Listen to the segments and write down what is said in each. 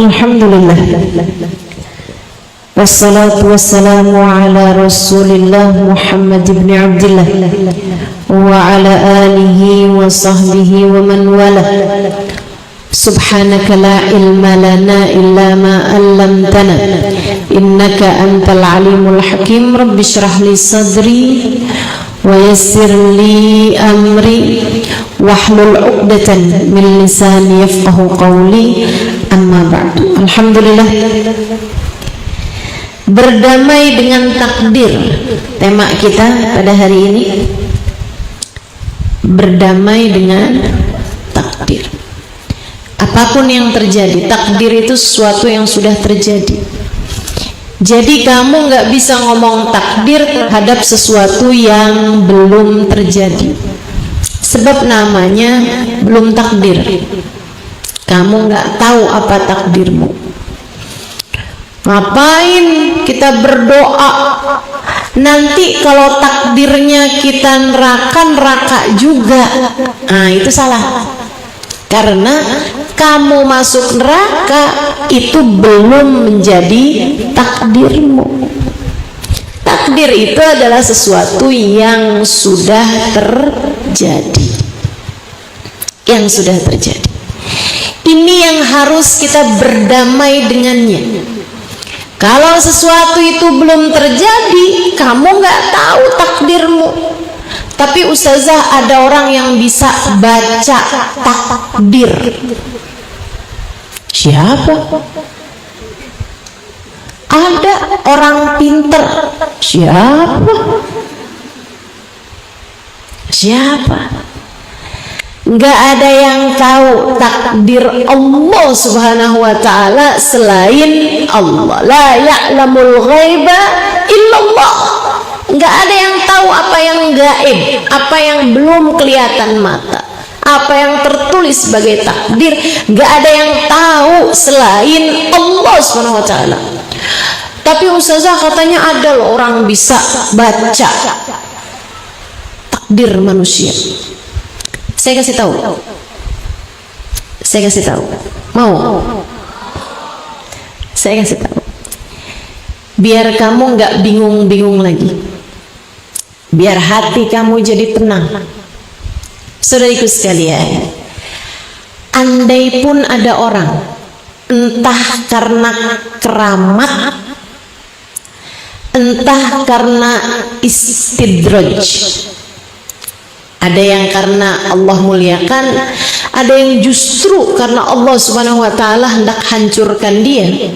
Alhamdulillah. Wassalatu wassalamu ala Rasulillah Muhammad ibn Abdillah wa ala alihi wa sahbihi wa man wala. Subhanaka la ilma lana illa ma 'allamtana innaka antal alimul hakim. Rabbi shrah li sadri wa yassir li amri wahlul 'uqdatan min lisani yafqahu qawli. Amma ba'du. Alhamdulillah, berdamai dengan takdir tema kita pada hari ini. Berdamai dengan takdir. Apapun yang terjadi, takdir itu sesuatu yang sudah terjadi. Jadi kamu nggak bisa ngomong takdir terhadap sesuatu yang belum terjadi, sebab namanya belum takdir. Kamu nggak tahu apa takdirmu. Ngapain kita berdoa nanti kalau takdirnya kita neraka juga? Nah, itu salah. Karena kamu masuk neraka itu belum menjadi takdirmu. Takdir itu adalah sesuatu yang sudah terjadi. Yang sudah terjadi. Ini yang harus kita berdamai dengannya. Kalau sesuatu itu belum terjadi, kamu nggak tahu takdirmu. Tapi ustazah, ada orang yang bisa baca takdir. Siapa? Ada orang pinter. Siapa? Siapa? Nggak ada yang tahu takdir Allah subhanahu wa ta'ala selain Allah. La ya'lamul ghaiba illallah. Nggak ada yang tahu apa yang gaib, apa yang belum kelihatan mata, apa yang tertulis sebagai takdir. Nggak ada yang tahu selain Allah subhanahu wa ta'ala. Tapi ustazah, katanya ada loh orang bisa baca takdir manusia. Saya kasih tahu. Saya kasih tahu. Mau? Saya kasih tahu. Biar kamu nggak bingung-bingung lagi. Biar hati kamu jadi tenang. Saudariku sekalian, andai pun ada orang, entah karena keramat, entah karena istidraj. Ada yang karena Allah muliakan, ada yang justru karena Allah subhanahu wa ta'ala hendak hancurkan dia.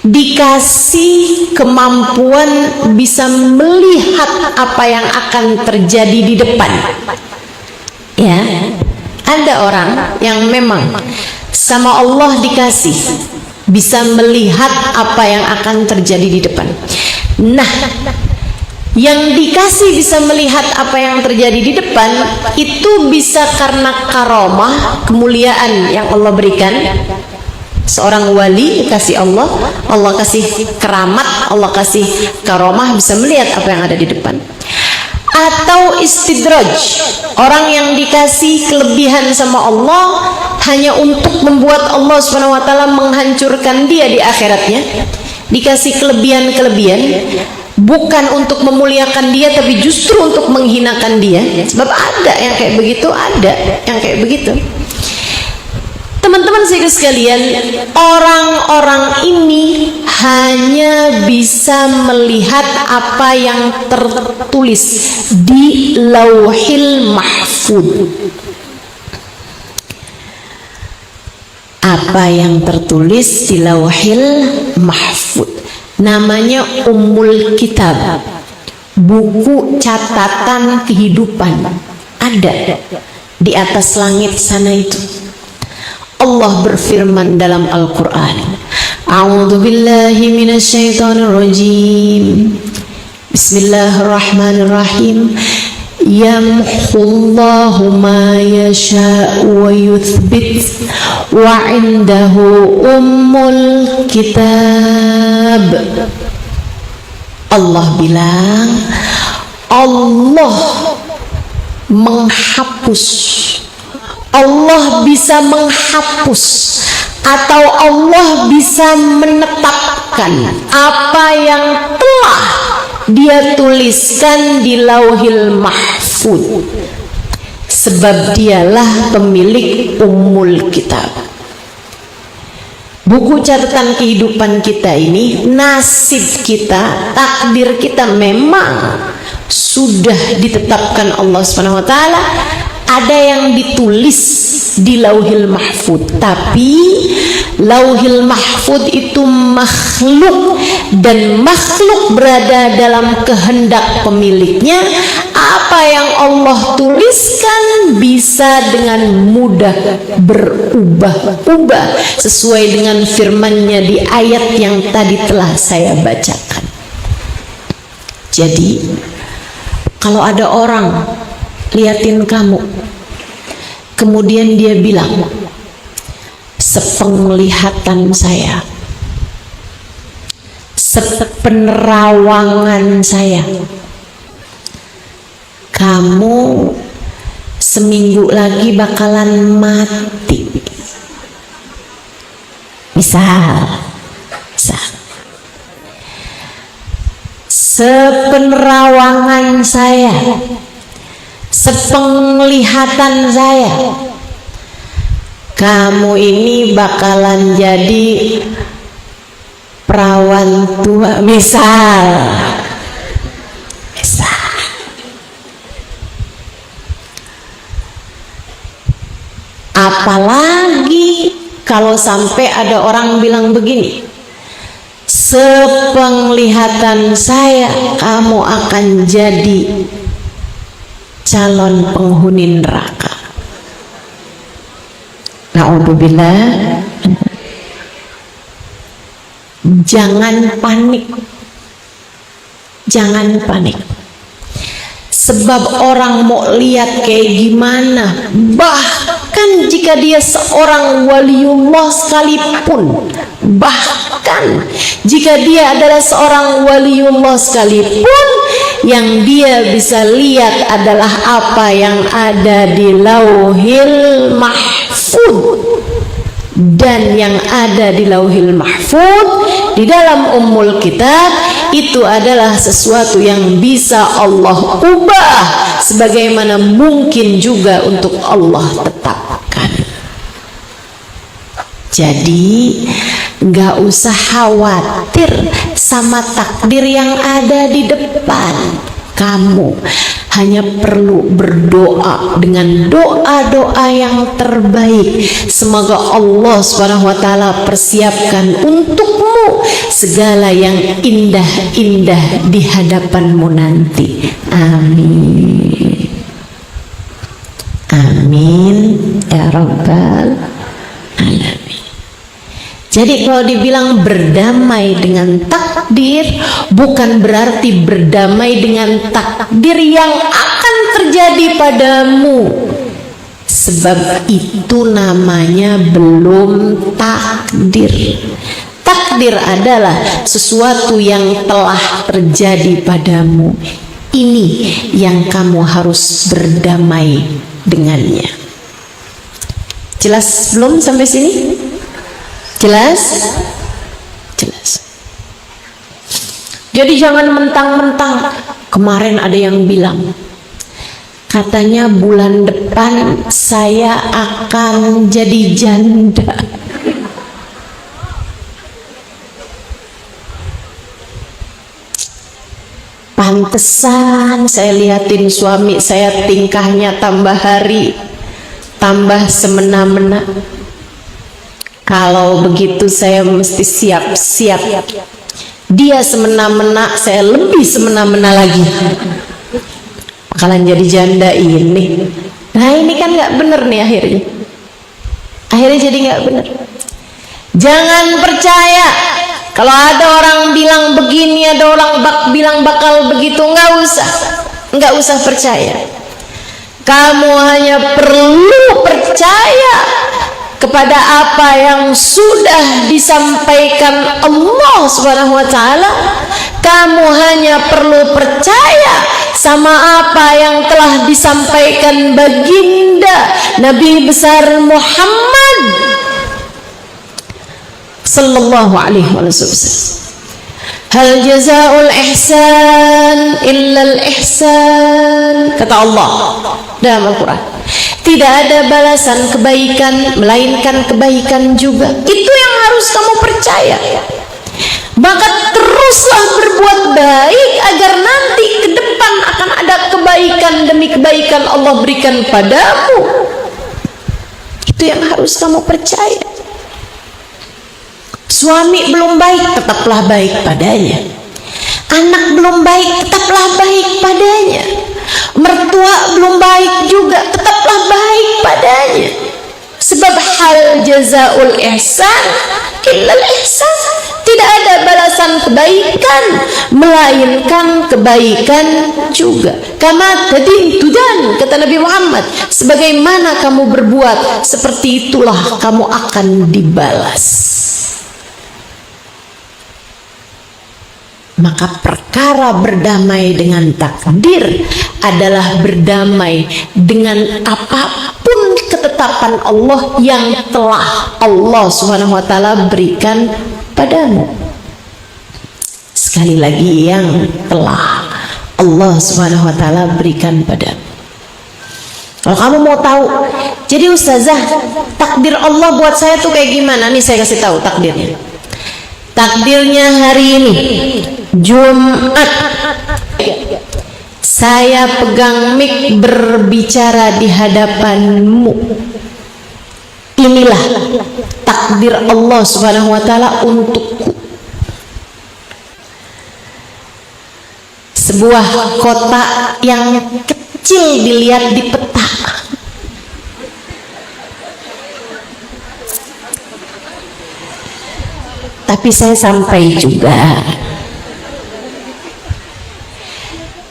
Dikasih kemampuan bisa melihat apa yang akan terjadi di depan. Ya, ada orang yang memang sama Allah dikasih bisa melihat apa yang akan terjadi di depan. Nah, yang dikasih bisa melihat apa yang terjadi di depan itu bisa karena karomah, kemuliaan yang Allah berikan. Seorang wali kasih Allah kasih keramat, Allah kasih karomah, bisa melihat apa yang ada di depan. Atau istidraj, orang yang dikasih kelebihan sama Allah hanya untuk membuat Allah Subhanahu wa ta'ala menghancurkan dia di akhiratnya. Dikasih kelebihan-kelebihan bukan untuk memuliakan dia, tapi justru untuk menghinakan dia. Sebab ada yang kayak begitu, ada yang kayak begitu. Teman-teman sekalian, orang-orang ini hanya bisa melihat apa yang tertulis di Lauhil Mahfuz. Apa yang tertulis di Lauhil Mahfuz namanya Ummul Kitab, buku catatan kehidupan. Ada di atas langit sana itu. Allah berfirman dalam Al-Quran, A'udzu billahi minasyaitonir rajim. Bismillahirrahmanirrahim. Yamhullahu ma yasha'u wa yuthbit wa 'indahu ummul kitab. Allah bilang, Allah menghapus, Allah bisa menghapus atau Allah bisa menetapkan apa yang telah Dia tuliskan di Lauhil Mahfuz, sebab Dialah pemilik Ummul Kitab. Buku catatan kehidupan kita ini, nasib kita, takdir kita memang sudah ditetapkan Allah Subhanahu wa taala. Ada yang ditulis di Lauhil Mahfuz, tapi Lauhil Mahfuz itu makhluk, dan makhluk berada dalam kehendak pemiliknya. Apa yang Allah tuliskan bisa dengan mudah berubah-ubah sesuai dengan firman-Nya di ayat yang tadi telah saya bacakan. Jadi kalau ada orang liatin kamu, kemudian dia bilang, sepenglihatan saya, sepenerawangan saya, kamu seminggu lagi bakalan mati. Misal sepenerawangan saya, sepenglihatan saya, kamu ini bakalan jadi perawan tua, misal. Apalagi kalau sampai ada orang bilang begini, sepenglihatan saya kamu akan jadi calon penghuni neraka. Na'udzubillah. Jangan panik, jangan panik. Sebab orang mau lihat kayak gimana, bahkan jika dia seorang waliullah sekalipun, bahkan jika dia adalah seorang waliullah sekalipun, yang dia bisa lihat adalah apa yang ada di Lauhil Mahfuz. Dan yang ada di Lauhil Mahfuz di dalam Ummul Kitab itu adalah sesuatu yang bisa Allah ubah, sebagaimana mungkin juga untuk Allah tetapkan. Jadi nggak usah khawatir sama takdir yang ada di depan. Kamu hanya perlu berdoa dengan doa-doa yang terbaik. Semoga Allah Subhanahu wa taala persiapkan untukmu segala yang indah-indah di hadapanmu nanti. Amin. Amin ya rabbal alamin. Jadi kalau dibilang berdamai dengan takdir, bukan berarti berdamai dengan takdir yang akan terjadi padamu. Sebab itu namanya belum takdir. Takdir adalah sesuatu yang telah terjadi padamu. Ini yang kamu harus berdamai dengannya. Jelas belum sampai sini? Jelas? Jelas. Jadi jangan mentang-mentang. Kemarin ada yang bilang, katanya bulan depan saya akan jadi janda. Pantesan saya lihatin suami saya tingkahnya tambah hari tambah semena-mena. Kalau begitu saya mesti siap-siap. Dia semena-mena, saya lebih semena-mena lagi. Bakalan jadi janda ini. Nah ini kan nggak bener nih akhirnya. Akhirnya jadi nggak bener. Jangan percaya kalau ada orang bilang begini, ada orang bilang bakal begitu. Nggak usah percaya. Kamu hanya perlu percaya kepada apa yang sudah disampaikan Allah Subhanahu wa taala. Kamu hanya perlu percaya sama apa yang telah disampaikan baginda Nabi besar Muhammad sallallahu alaihi wasallam. Hal jazaa'ul ihsan illal ihsan, kata Allah dalam Al-Quran. Tidak ada balasan kebaikan melainkan kebaikan juga. Itu yang harus kamu percaya. Maka teruslah berbuat baik agar nanti ke depan akan ada kebaikan demi kebaikan Allah berikan padamu. Itu yang harus kamu percaya. Suami belum baik, tetaplah baik padanya. Anak belum baik, tetaplah baik padanya. Mertua belum baik juga, tetaplah baik padanya. Sebab hal jazaul ihsan illal ihsan. Tidak ada balasan kebaikan melainkan kebaikan juga. Kama tadin tudan, kata Nabi Muhammad, sebagaimana kamu berbuat, seperti itulah kamu akan dibalas. Maka perkara berdamai dengan takdir adalah berdamai dengan apapun ketetapan Allah yang telah Allah Subhanahu wa taala berikan padamu. Sekali lagi, yang telah Allah Subhanahu wa taala berikan padamu. Kalau kamu mau tahu, jadi ustazah, takdir Allah buat saya tuh kayak gimana? Nih saya kasih tahu takdirnya. Takdirnya hari ini Jumat, saya pegang mic berbicara di hadapanmu. Inilah takdir Allah Subhanahu wa taala untukku. Sebuah kota yang kecil dilihat di peta, tapi saya sampai juga.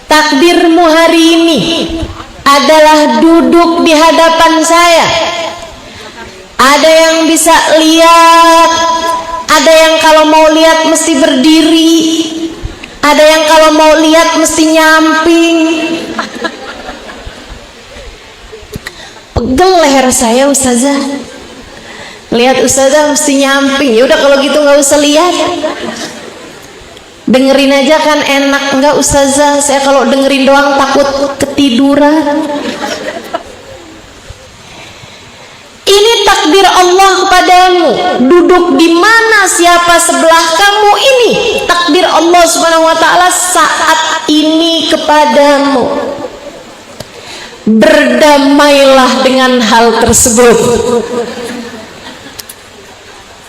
Takdirmu hari ini adalah duduk di hadapan saya. Ada yang bisa lihat, ada yang kalau mau lihat mesti berdiri, ada yang kalau mau lihat mesti nyamping. Pegel leher saya ustazah. Lihat ustazah mesti nyamping. Ya udah kalau gitu nggak usah lihat. Dengerin aja kan enak. Enggak ustazah, saya kalau dengerin doang takut ketiduran. Ini takdir Allah kepadamu. Duduk di mana, siapa sebelah kamu, ini takdir Allah Subhanahu wa taala saat ini kepadamu. Berdamailah dengan hal tersebut.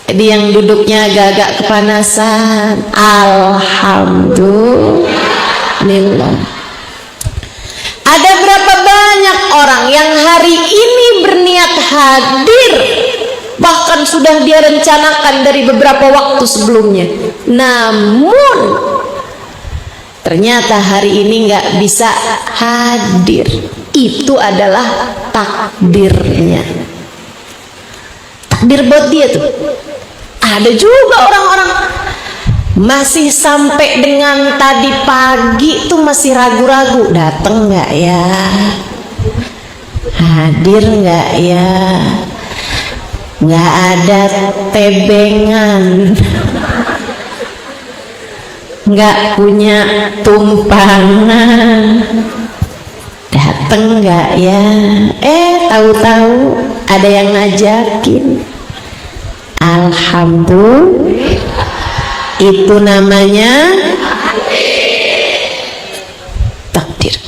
Jadi yang duduknya agak-agak kepanasan, alhamdulillah. Ada berapa banyak orang yang hari ini berniat hadir, bahkan sudah dia rencanakan dari beberapa waktu sebelumnya, namun ternyata hari ini nggak bisa hadir. Itu adalah takdirnya. Takdir buat dia tuh. Ada juga orang-orang masih sampai dengan tadi pagi tuh masih ragu-ragu, datang nggak ya, hadir nggak ya, nggak ada tebengan, nggak punya tumpangan, datang nggak ya. Tahu-tahu ada yang ngajakin. Alhamdulillah, itu namanya takdir.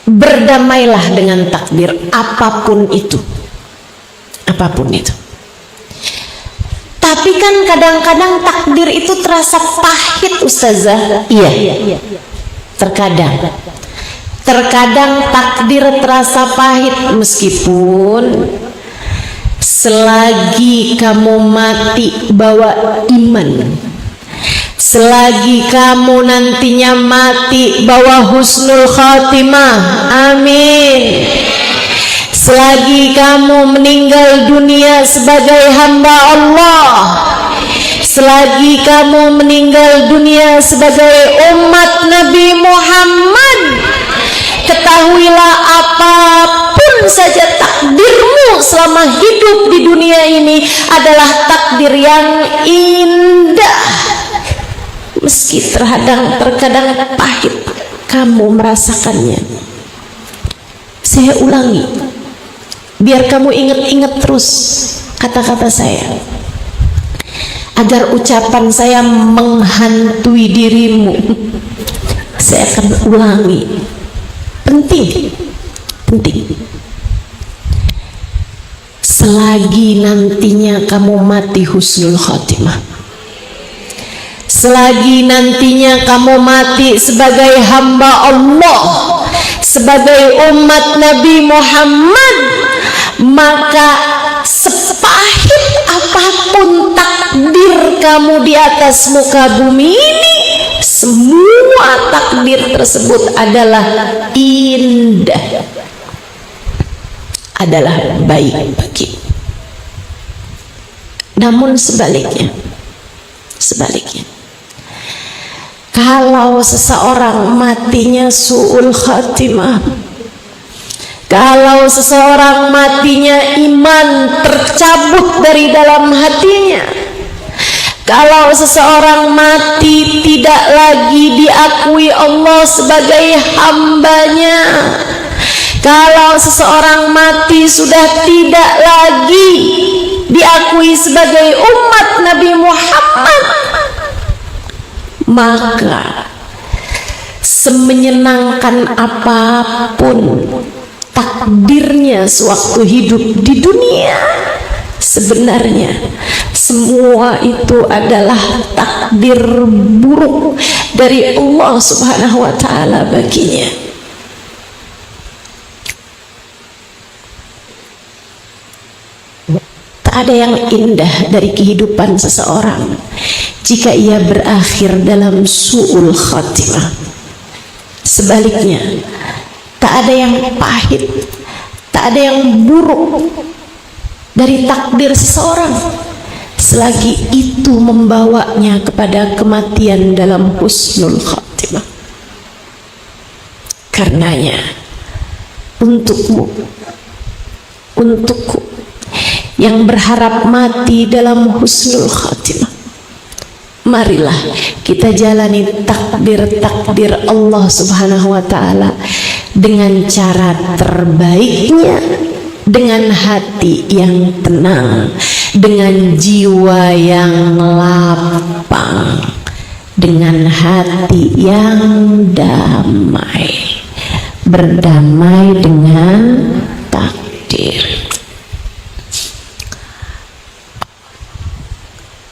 Berdamailah dengan takdir apapun itu, apapun itu. Tapi kan kadang-kadang takdir itu terasa pahit ustazah. Iya, terkadang takdir terasa pahit, meskipun selagi kamu mati bawa iman, selagi kamu nantinya mati bawa husnul khatimah, amin. Selagi kamu meninggal dunia sebagai hamba Allah, selagi kamu meninggal dunia sebagai umat Nabi Muhammad, ketahuilah apapun saja takdirmu kamu selama hidup di dunia ini adalah takdir yang indah, meski terkadang pahit kamu merasakannya. Saya ulangi biar kamu ingat-ingat terus kata-kata saya, agar ucapan saya menghantui dirimu. Saya akan ulangi, penting. Selagi nantinya kamu mati husnul khotimah, selagi nantinya kamu mati sebagai hamba Allah, sebagai umat Nabi Muhammad, maka sepahit apapun takdir kamu di atas muka bumi ini, semua takdir tersebut adalah indah, adalah baik bagi. Namun sebaliknya, kalau seseorang matinya su'ul khatimah, kalau seseorang matinya iman tercabut dari dalam hatinya, kalau seseorang mati tidak lagi diakui Allah sebagai hambanya, kalau seseorang mati sudah tidak lagi diakui sebagai umat Nabi Muhammad, maka semenyenangkan apapun takdirnya sewaktu hidup di dunia, sebenarnya semua itu adalah takdir buruk dari Allah Subhanahu wa ta'ala baginya. Tak ada yang indah dari kehidupan seseorang jika ia berakhir dalam su'ul khatimah. Sebaliknya, tak ada yang pahit, tak ada yang buruk dari takdir seseorang selagi itu membawanya kepada kematian dalam husnul khatimah. Karenanya, untukmu, untukku yang berharap mati dalam husnul khatimah, marilah kita jalani takdir-takdir Allah Subhanahu wa ta'ala dengan cara terbaiknya, dengan hati yang tenang, dengan jiwa yang lapang, dengan hati yang damai, berdamai dengan takdir.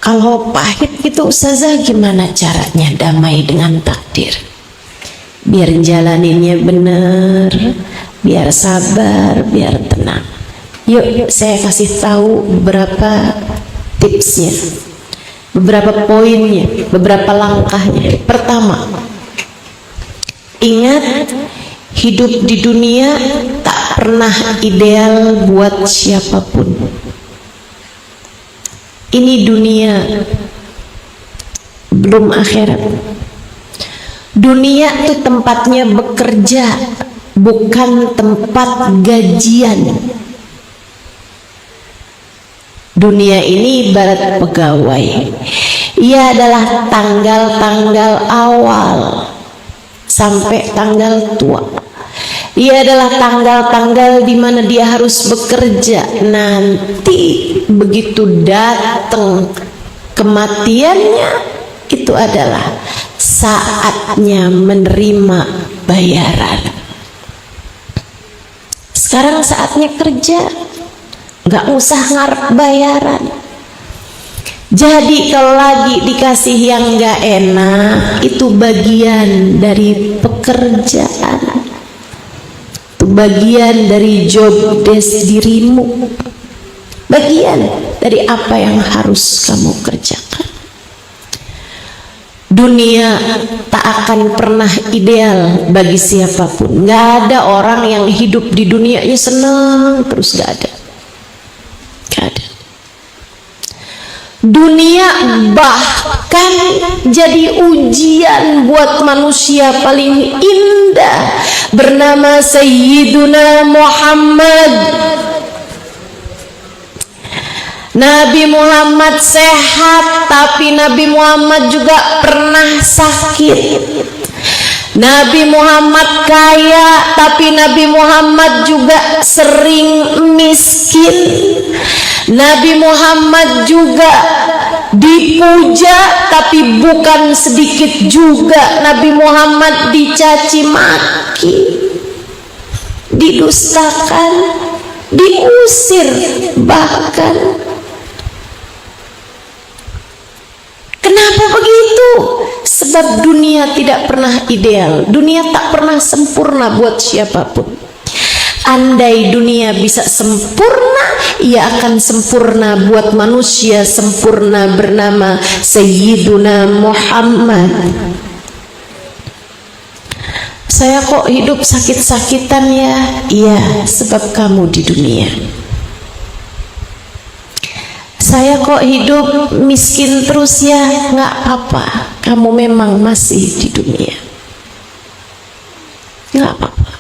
Kalau pahit gitu Ustazah, gimana caranya damai dengan takdir? Biar jalaninnya bener, biar sabar, biar tenang. Yuk saya kasih tahu beberapa tipsnya, beberapa poinnya, beberapa langkahnya. Pertama, ingat, hidup di dunia tak pernah ideal buat siapapun. Ini dunia, belum akhirat. Dunia itu tempatnya bekerja, bukan tempat gajian. Dunia ini ibarat pegawai. Ia adalah tanggal-tanggal awal sampai tanggal tua. Ia adalah tanggal-tanggal di mana dia harus bekerja. Nanti begitu datang kematiannya, itu adalah saatnya menerima bayaran. Sekarang saatnya kerja, nggak usah ngarep bayaran. Jadi kalau lagi dikasih yang nggak enak, itu bagian dari pekerjaan, itu bagian dari job desk dirimu, bagian dari apa yang harus kamu kerjakan. Dunia tak akan pernah ideal bagi siapapun. Nggak ada orang yang hidup di dunianya senang terus, nggak ada. Nggak ada. Dunia bahkan jadi ujian buat manusia paling indah bernama Sayyiduna Muhammad. Nabi Muhammad sehat, tapi Nabi Muhammad juga pernah sakit. Nabi Muhammad kaya, tapi Nabi Muhammad juga sering miskin. Nabi Muhammad juga dipuja, tapi bukan sedikit juga Nabi Muhammad dicaci maki, didustakan, diusir bahkan. Kenapa begitu? Sebab dunia tidak pernah ideal, dunia tak pernah sempurna buat siapapun. Andai dunia bisa sempurna, ia akan sempurna buat manusia sempurna bernama Sayyiduna Muhammad. Saya kok hidup sakit-sakitan ya? Iya, sebab kamu di dunia. Saya kok hidup miskin terus ya? Nggak apa-apa, kamu memang masih di dunia. Nggak apa-apa.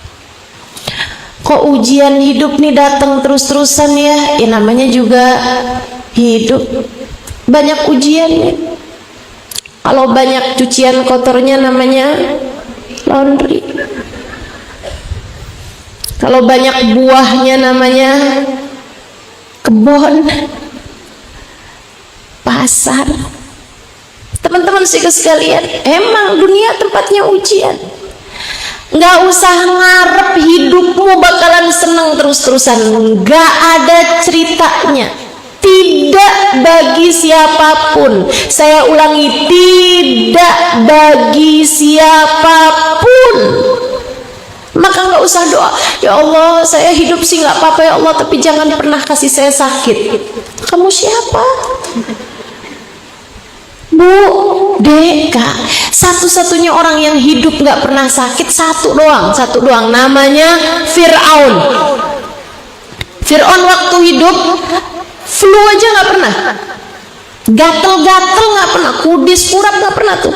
Kok ujian hidup nih datang terus-terusan ya? Ya namanya juga hidup, banyak ujiannya. Kalau banyak cucian kotornya namanya laundry. Kalau banyak buahnya namanya kebun, pasar. Teman-teman sekalian, emang dunia tempatnya ujian. Nggak usah ngarep hidupmu bakalan senang terus-terusan, nggak ada ceritanya. Tidak bagi siapapun. Saya ulangi, tidak bagi siapapun. Maka nggak usah doa, ya Allah saya hidup sih nggak apa-apa ya Allah, tapi jangan pernah kasih saya sakit. Kamu siapa? Bu, Dek, Kak, satu-satunya orang yang hidup nggak pernah sakit satu doang, namanya Fir'aun. Fir'aun waktu hidup flu aja nggak pernah, gatel-gatel nggak pernah, kudis kurap nggak pernah tuh,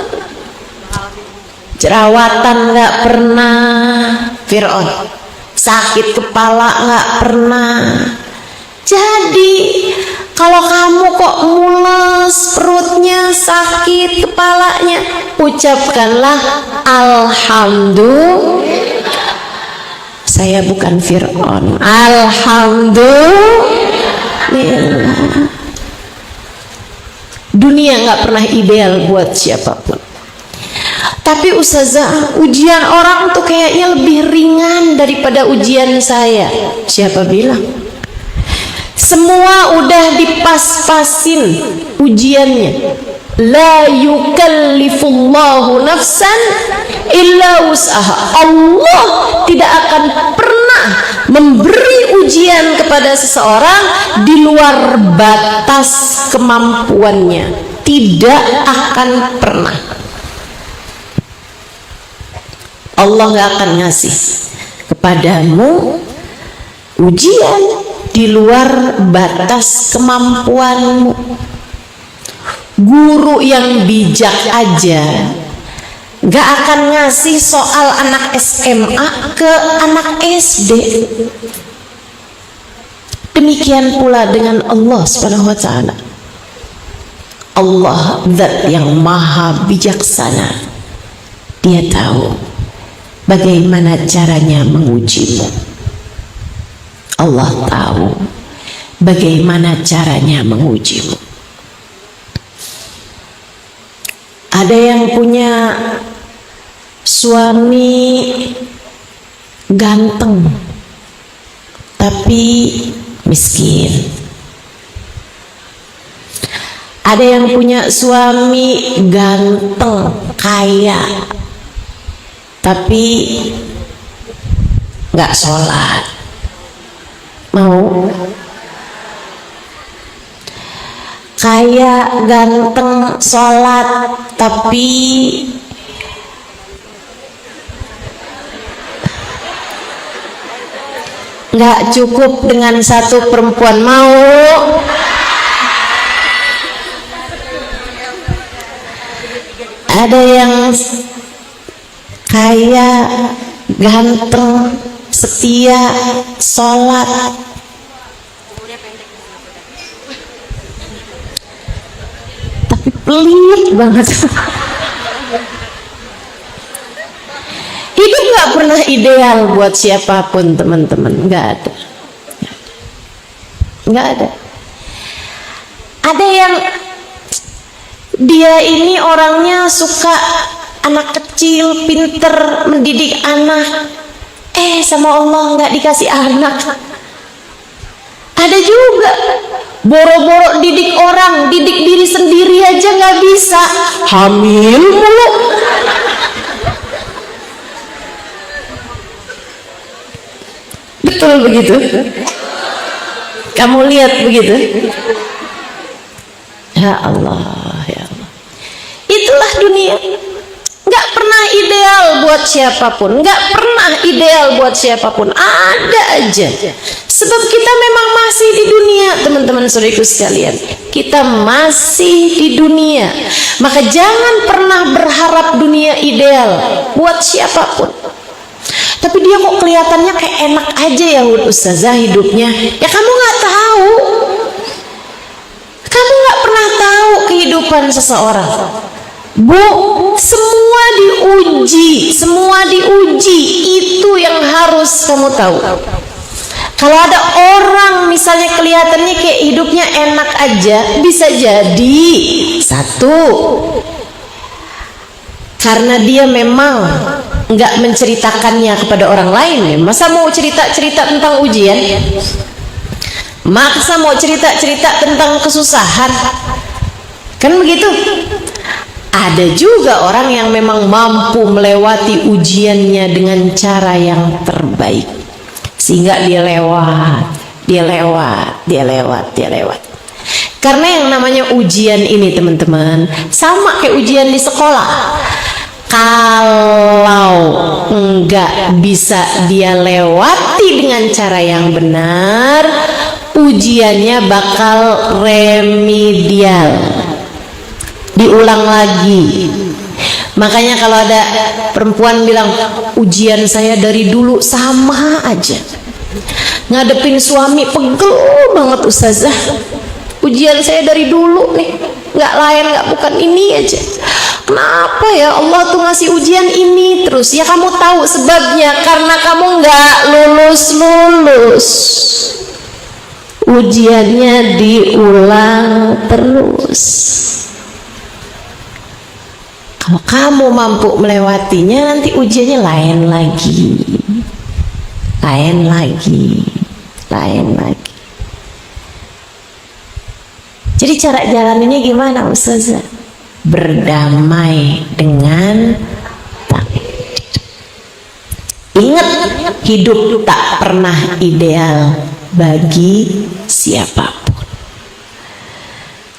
jerawatan nggak pernah. Fir'aun sakit kepala nggak pernah. Jadi kalau kamu kok mules, perutnya sakit, kepalanya, ucapkanlah alhamdulillah, saya bukan Fir'aun. Alhamdulillah. Dunia nggak pernah ideal buat siapapun. Tapi ustazah, ujian orang tuh kayaknya lebih ringan daripada ujian saya. Siapa bilang? Semua udah dipas-pasin ujiannya. La yukallifullahu nafsan illa wus'aha. Allah tidak akan pernah memberi ujian kepada seseorang di luar batas kemampuannya. Tidak akan pernah. Allah nggak akan ngasih kepadamu ujian di luar batas kemampuanmu. Guru yang bijak aja gak akan ngasih soal anak SMA ke anak SD. Demikian pula dengan Allah Subhanahu wa ta'ala. Allah zat yang maha bijaksana, dia tahu bagaimana caranya mengujimu. Allah tahu bagaimana caranya mengujimu. Ada yang punya suami ganteng tapi miskin. Ada yang punya suami ganteng kaya tapi nggak sholat. Mau? Kaya, ganteng, sholat, tapi nggak cukup dengan satu perempuan. Mau? Ada yang kaya, ganteng, setia, sholat, pelit banget. Hidup nggak pernah ideal buat siapapun, teman-teman. Nggak ada. Nggak ada. Ada yang dia ini orangnya suka anak kecil, pinter, mendidik anak. Sama Allah nggak dikasih anak. Ada juga boro-boro didik orang, didik diri sendiri aja nggak bisa, hamil mulu. Betul begitu? Kamu lihat begitu? Ya Allah, ya Allah. Itulah dunia. Nggak pernah ideal buat siapapun, nggak pernah ideal buat siapapun. Ada aja. Sebab kita memang masih di dunia, teman-teman saudaraku sekalian. Kita masih di dunia. Maka jangan pernah berharap dunia ideal buat siapapun. Tapi dia kok kelihatannya kayak enak aja ya Ustazah hidupnya. Ya kamu nggak tahu. Kamu nggak pernah tahu kehidupan seseorang. Bu, semua diuji, semua diuji. Itu yang harus kamu tahu. Kalau ada orang misalnya kelihatannya kayak hidupnya enak aja, bisa jadi satu, karena dia memang nggak menceritakannya kepada orang lain. Masa mau cerita-cerita tentang ujian? Masa mau cerita-cerita tentang kesusahan? Kan begitu? Ada juga orang yang memang mampu melewati ujiannya dengan cara yang terbaik, sehingga dia lewat. Karena yang namanya ujian ini, teman-teman, sama kayak ujian di sekolah. Kalau enggak bisa dia lewati dengan cara yang benar, ujiannya bakal remedial, diulang lagi. Makanya kalau ada perempuan bilang, ujian saya dari dulu sama aja, ngadepin suami pegel banget Ustazah. Ujian saya dari dulu nih, nggak lain, nggak bukan ini aja. Kenapa ya Allah tuh ngasih ujian ini terus? Ya kamu tahu sebabnya, karena kamu nggak lulus. Ujiannya diulang terus. Kalau kamu mampu melewatinya, nanti ujiannya lain lagi. Jadi cara jalaninnya gimana Ustazah? Berdamai dengan takdir. Ingat, hidup tak pernah ideal bagi siapapun.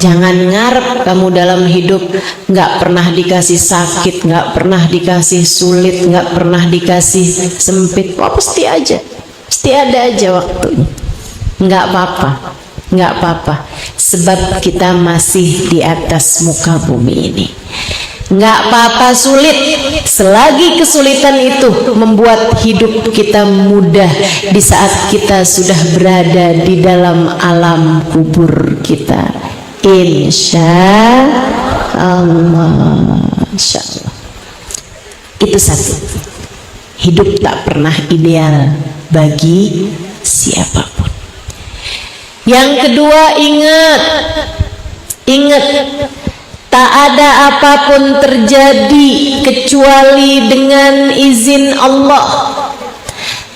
Jangan ngarep kamu dalam hidup nggak pernah dikasih sakit, nggak pernah dikasih sulit, nggak pernah dikasih sempit. Wah, pasti ada aja waktunya. Nggak apa-apa, sebab kita masih di atas muka bumi ini. Nggak apa-apa sulit, selagi kesulitan itu membuat hidup kita mudah di saat kita sudah berada di dalam alam kubur kita. Insya Allah. Itu satu. Hidup tak pernah ideal bagi siapapun. Yang kedua, ingat, tak ada apapun terjadi kecuali dengan izin Allah.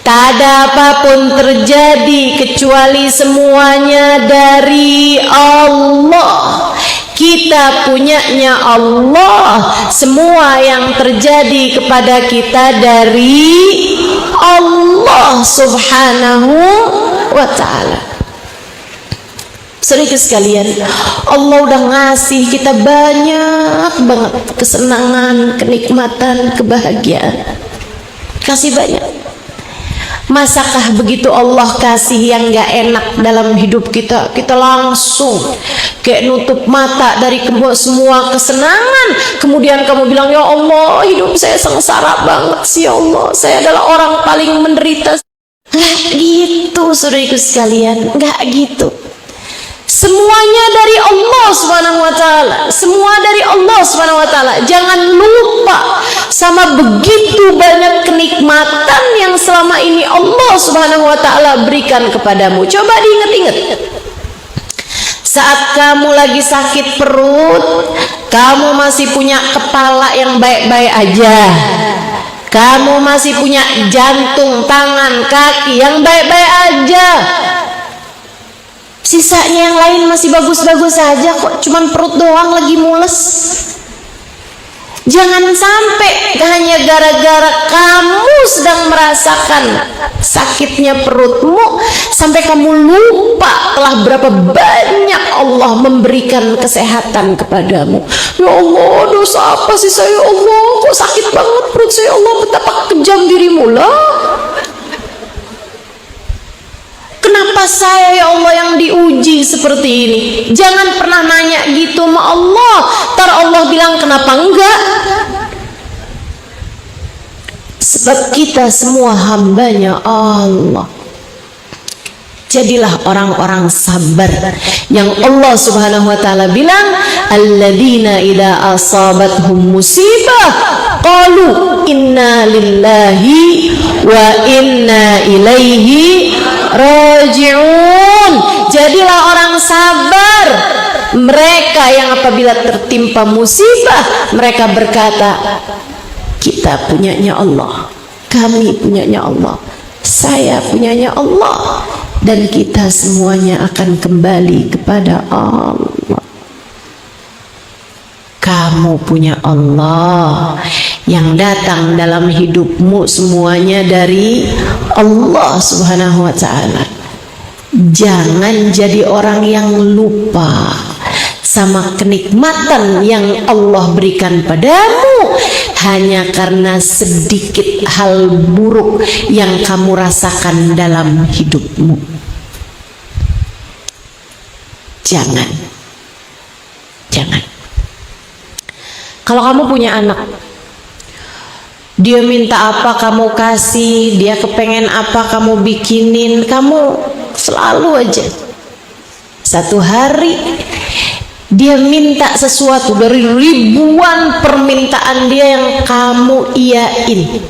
Tak ada apapun terjadi kecuali semuanya dari Allah. Kita punyanya Allah. Semua yang terjadi kepada kita dari Allah Subhanahu wa ta'ala. Saudara sekalian, Allah udah ngasih kita banyak banget kesenangan, kenikmatan, kebahagiaan. Kasih banyak. Masakah begitu Allah kasih yang gak enak dalam hidup kita, kita langsung kayak nutup mata dari semua kesenangan, kemudian kamu bilang, ya Allah, hidup saya sengsara banget sih ya Allah, saya adalah orang paling menderita. Nggak gitu saudariku sekalian, nggak gitu. Semuanya dari Allah Subhanahu wa ta'ala. taala, semua dari Allah Subhanahu wa taala. Jangan lupa sama begitu banyak kenikmatan yang selama ini Allah Subhanahu wa taala berikan kepadamu. Coba diingat-ingat. Saat kamu lagi sakit perut, kamu masih punya kepala yang baik-baik aja. Kamu masih punya jantung, tangan, kaki yang baik-baik aja. Sisanya yang lain masih bagus-bagus saja kok, cuman perut doang lagi mules. Jangan sampai hanya gara-gara kamu sedang merasakan sakitnya perutmu sampai kamu lupa telah berapa banyak Allah memberikan kesehatan kepadamu. Ya Allah, dosa apa sih saya, ya Allah, kok sakit banget perut saya, ya Allah, betapa kejam dirimu lah. Kenapa saya, ya Allah, yang diuji seperti ini? Jangan pernah nanya gitu sama Allah. Ntar Allah bilang kenapa enggak? Sebab kita semua hambanya Allah. Jadilah orang-orang sabar yang Allah Subhanahu wa taala bilang, alladzina idza asabathum musibah qalu inna lillahi wa inna ilaihi raji'un. Jadilah orang sabar, mereka yang apabila tertimpa musibah mereka berkata, kita punyanya Allah, kami punyanya Allah, saya punyanya Allah, dan kita semuanya akan kembali kepada Allah. Kamu punya Allah, yang datang dalam hidupmu semuanya dari Allah Subhanahu wa ta'ala. Jangan jadi orang yang lupa sama kenikmatan yang Allah berikan padamu hanya karena sedikit hal buruk yang kamu rasakan dalam hidupmu. Jangan. Kalau kamu punya anak, dia minta apa kamu kasih, dia kepengen apa kamu bikinin, kamu selalu aja. Satu hari dia minta sesuatu dari ribuan permintaan dia yang kamu iyain.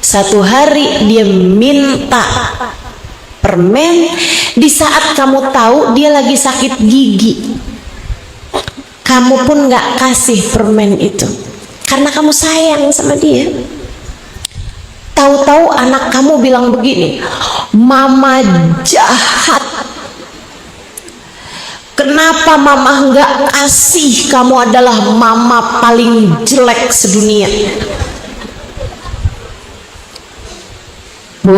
Satu hari dia minta permen di saat kamu tahu dia lagi sakit gigi. Kamu pun gak kasih permen itu karena kamu sayang sama dia. Tahu-tahu anak kamu bilang begini, mama jahat. Kenapa mama nggak kasih, kamu adalah mama paling jelek sedunia. Bu,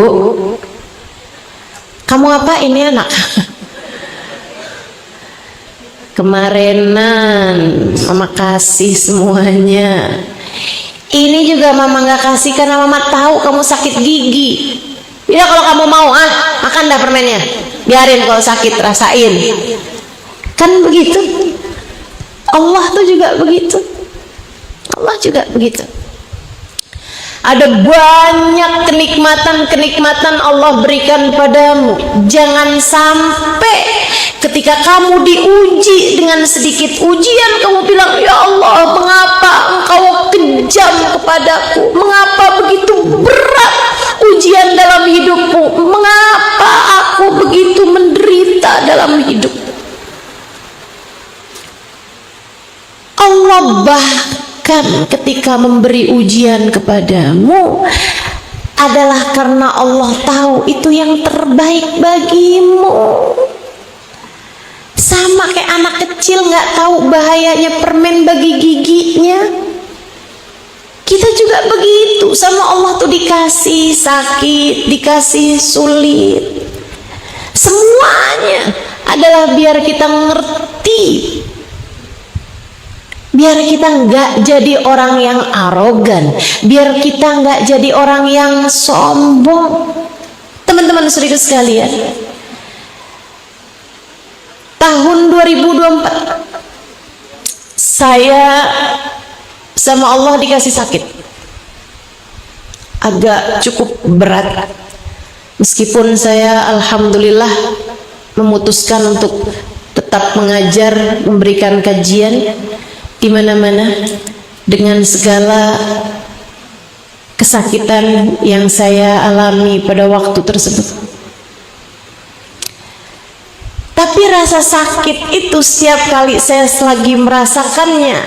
kamu apa ini anak? Kemarinan mama kasih semuanya. Ini juga mama nggak kasih karena mama tahu kamu sakit gigi. Ya kalau kamu mau makan dah permennya. Biarin kalau sakit rasain. Kan begitu. Allah tuh juga begitu. Allah juga begitu. Ada banyak kenikmatan Allah berikan padamu. Jangan sampai ketika kamu diuji dengan sedikit ujian kamu bilang, ya Allah, mengapa engkau kejam kepadaku? Mengapa begitu berat ujian dalam hidupku? Mengapa aku begitu menderita dalam hidup? Allah bahkan ketika memberi ujian kepadamu adalah karena Allah tahu itu yang terbaik bagimu. Sama kayak anak kecil nggak tahu bahayanya permen bagi giginya. Kita juga begitu sama Allah tuh, dikasih sakit, dikasih sulit, semuanya adalah biar kita ngerti, biar kita nggak jadi orang yang arogan, biar kita nggak jadi orang yang sombong. Teman-teman saudara sekalian, tahun 2024 saya sama Allah dikasih sakit agak cukup berat, meskipun saya alhamdulillah memutuskan untuk tetap mengajar, memberikan kajian di mana-mana dengan segala kesakitan yang saya alami pada waktu tersebut. Tapi rasa sakit itu setiap kali saya lagi merasakannya,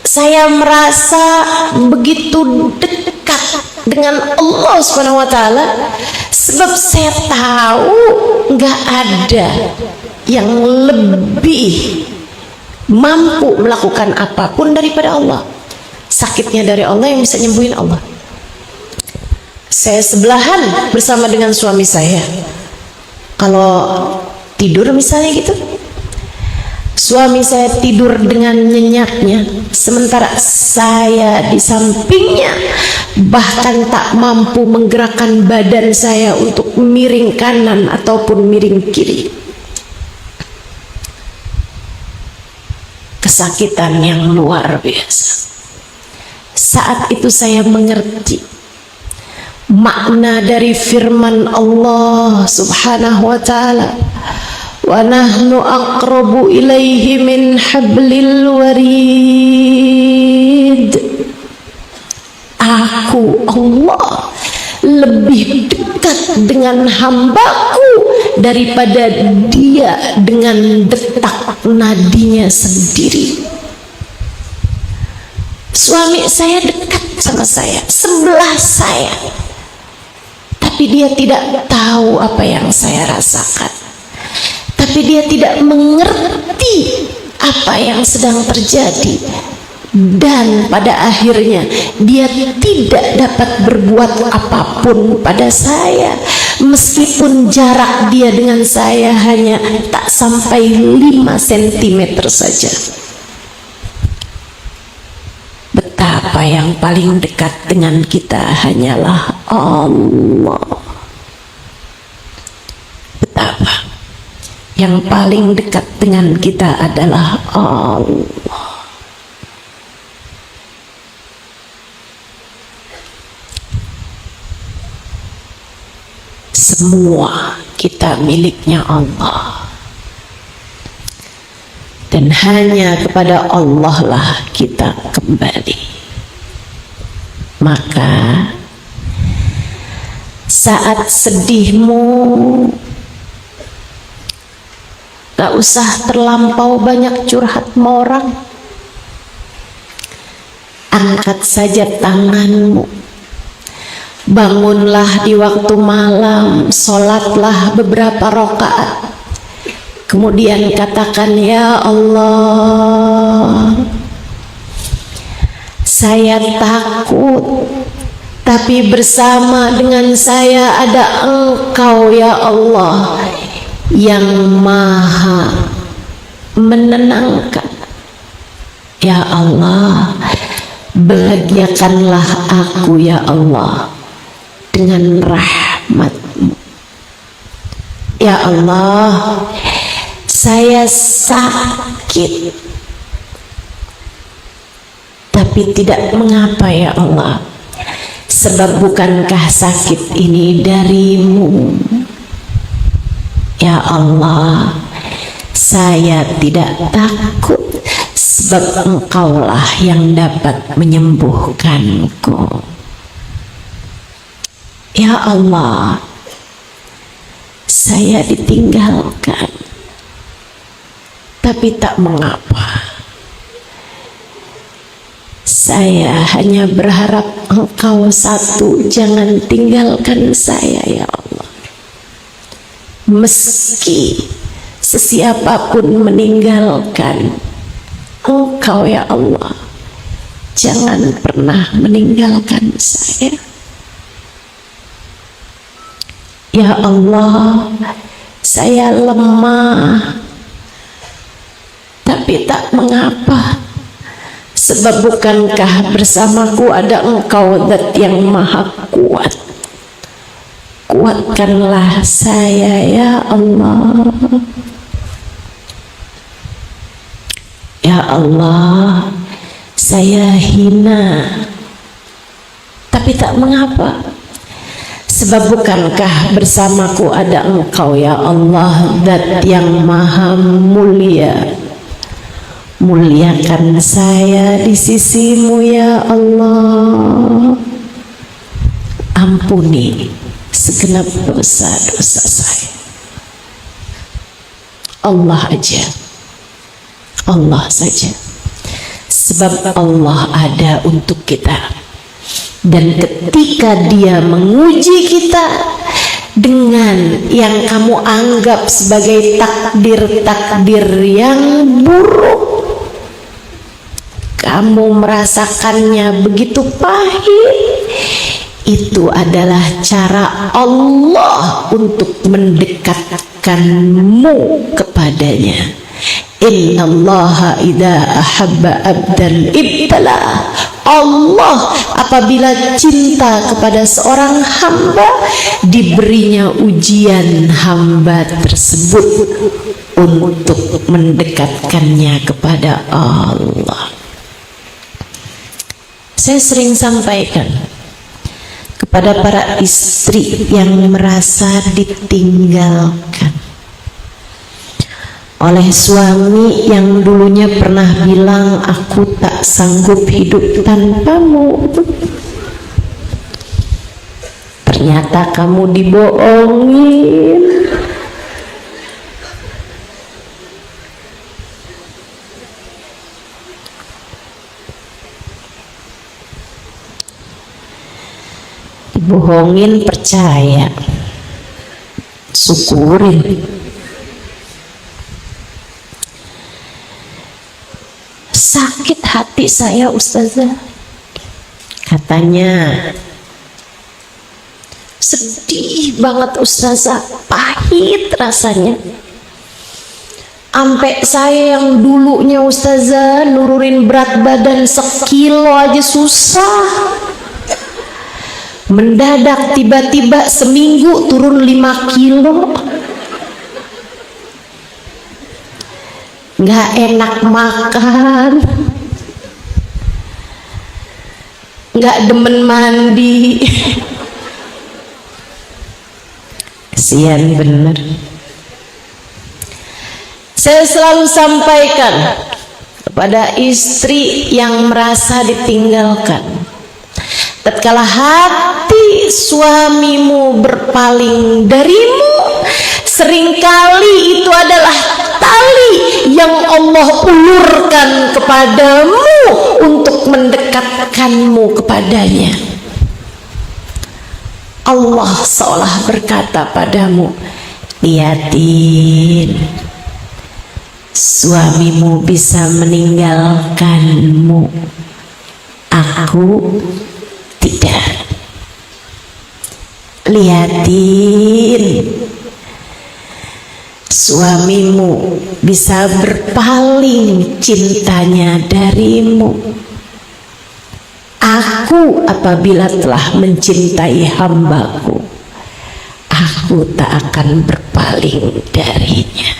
saya merasa begitu dekat dengan Allah Subhanahu wa taala, sebab saya tahu nggak ada yang lebih mampu melakukan apapun daripada Allah. Sakitnya dari Allah, yang bisa nyembuhin Allah. Saya sebelahan bersama dengan suami saya. Kalau tidur misalnya gitu, suami saya tidur dengan nyenyaknya, sementara saya di sampingnya bahkan tak mampu menggerakkan badan saya untuk miring kanan ataupun miring kiri. Kesakitan yang luar biasa. Saat itu saya mengerti makna dari firman Allah Subhanahu wa taala, wa nahnu aqrabu ilaihi min hablil warid. Aku Allah lebih dekat dengan hambaku daripada dia dengan detak nadinya sendiri. Suami saya dekat sama saya, sebelah saya, tapi dia tidak tahu apa yang saya rasakan. Tapi dia tidak mengerti apa yang sedang terjadi, dan pada akhirnya dia tidak dapat berbuat apapun pada saya, meskipun jarak dia dengan saya hanya tak sampai 5 cm saja. Betapa yang paling dekat dengan kita hanyalah Allah. Betapa yang paling dekat dengan kita adalah Allah. Semua kita miliknya Allah, dan hanya kepada Allah lah kita kembali. Maka saat sedihmu, gak usah terlampau banyak curhat sama orang. Angkat saja tanganmu, bangunlah di waktu malam, sholatlah beberapa rakaat, kemudian katakan, ya Allah, saya takut, tapi bersama dengan saya ada Engkau ya Allah yang maha menenangkan. Ya Allah, bahagiakanlah aku ya Allah dengan rahmat-Mu. Ya Allah, saya sakit, tapi tidak mengapa ya Allah, sebab bukankah sakit ini dari-Mu. Ya Allah, saya tidak takut, sebab Engkaulah yang dapat menyembuhkanku. Ya Allah, saya ditinggalkan, tapi tak mengapa. Saya hanya berharap Engkau satu, jangan tinggalkan saya ya Allah. Meski sesiapapun meninggalkan, Engkau ya Allah jangan pernah meninggalkan saya. Ya Allah, saya lemah, tapi tak mengapa, sebab bukankah bersamaku ada Engkau Zat yang maha kuat. Kuatkanlah saya ya Allah. Ya Allah, saya hina, tapi tak mengapa, Sebab bukankah bersamaku ada Engkau ya Allah, Zat yang maha mulia. Muliakan saya di sisimu ya Allah. Ampuni segenap dosa-dosa saya. Allah aja, Allah saja. Sebab Allah ada untuk kita. Dan ketika Dia menguji kita dengan yang kamu anggap sebagai takdir-takdir yang buruk, kamu merasakannya begitu pahit, itu adalah cara Allah untuk mendekatkanmu kepadanya. Innallaha idza ahabba abdan ibtala. Allah apabila cinta kepada seorang hamba, diberinya ujian hamba tersebut untuk mendekatkannya kepada Allah. Saya sering sampaikan kepada para istri yang merasa ditinggalkan oleh suami yang dulunya pernah bilang, aku tak sanggup hidup tanpamu. Ternyata kamu dibohongin. Dibohongin, percaya, syukurin. Sakit hati saya Ustazah, katanya. Sedih banget Ustazah, pahit rasanya. Sampai saya yang dulunya Ustazah nurunin berat badan 1 kilo aja susah, mendadak tiba-tiba seminggu turun 5 kilo. Nggak enak makan, nggak demen mandi. Kesian bener. Saya selalu sampaikan kepada istri yang merasa ditinggalkan, tatkala hati suamimu berpaling darimu, seringkali itu adalah tali yang Allah ulurkan kepadamu untuk mendekatkanmu kepadanya. Allah seolah berkata padamu, lihatin, suamimu bisa meninggalkanmu, aku tidak. Lihatin, suamimu bisa berpaling cintanya darimu. Aku apabila telah mencintai hambaku, aku tak akan berpaling darinya.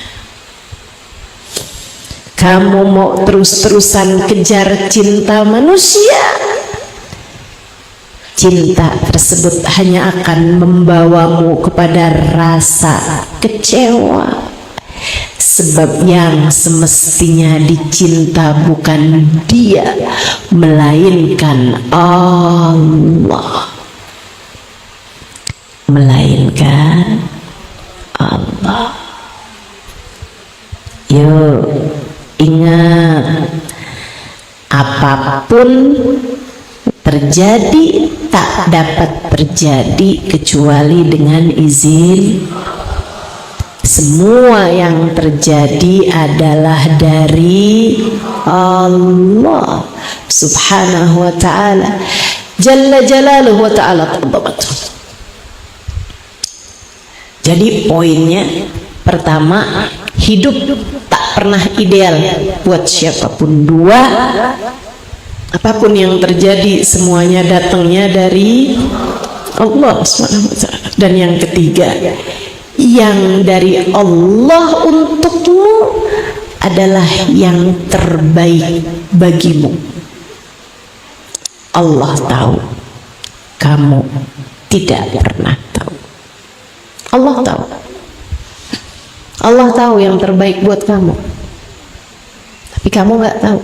Kamu mau terus-terusan kejar cinta manusia, cinta tersebut hanya akan membawamu kepada rasa kecewa. Sebab yang semestinya dicinta bukan dia, melainkan Allah. Melainkan Allah. Yuk, ingat, apapun terjadi tak dapat terjadi kecuali dengan izin. Semua yang terjadi adalah dari Allah subhanahu wa ta'ala, jalla jalaluhu wa ta'ala. Jadi poinnya pertama, hidup tak pernah ideal buat siapapun. Dua, apapun yang terjadi semuanya datangnya dari Allah subhanahu wa ta'ala. Dan yang ketiga, yang dari Allah untukmu adalah yang terbaik bagimu. Allah tahu kamu tidak pernah tahu. Allah tahu. Allah tahu yang terbaik buat kamu, tapi kamu nggak tahu.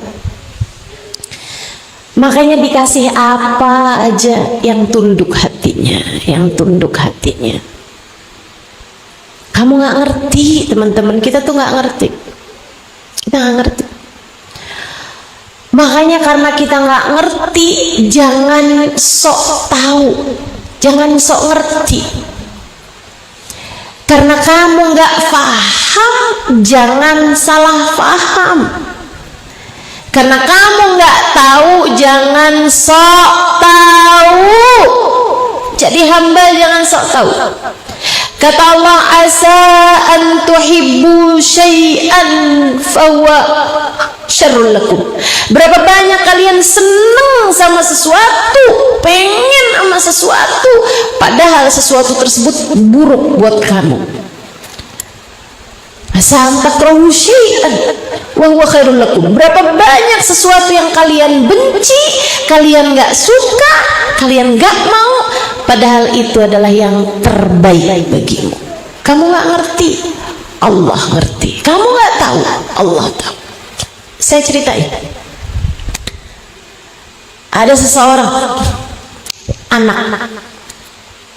Makanya dikasih apa aja yang tunduk hatinya, yang tunduk hatinya. Kamu nggak ngerti, teman-teman, kita tuh nggak ngerti, kita nggak ngerti. Makanya karena kita nggak ngerti, jangan sok tahu, jangan sok ngerti. Karena kamu nggak paham, jangan salah paham. Karena kamu nggak tahu, jangan sok tahu. Jadi hamba jangan sok tahu. Kata Allah, asa an tuhibbu syai'an fahuwa syarrul lakum. Berapa banyak kalian senang sama sesuatu, pengen sama sesuatu, padahal sesuatu tersebut buruk buat kamu. Asa an takrahu syai'an wa huwa khairul lakum. Berapa banyak sesuatu yang kalian benci, kalian nggak suka, kalian nggak mau, padahal itu adalah yang terbaik bagimu. Kamu nggak ngerti, Allah ngerti. Kamu nggak tahu, Allah tahu. Saya ceritain. Ada seseorang anak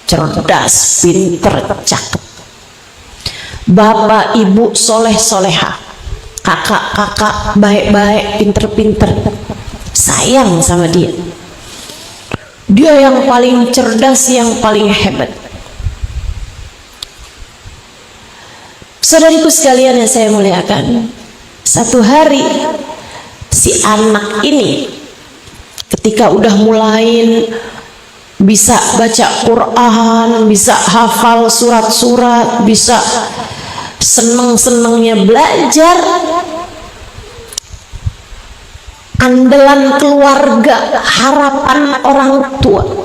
cerdas, pinter, cakep. Bapak ibu soleh soleha, kakak baik-baik, pinter-pinter, sayang sama dia. Dia yang paling cerdas, yang paling hebat. Saudariku sekalian yang saya muliakan, satu hari si anak ini ketika udah mulai bisa baca Quran, bisa hafal surat-surat, bisa seneng-senengnya belajar, andalan keluarga, harapan orang tua,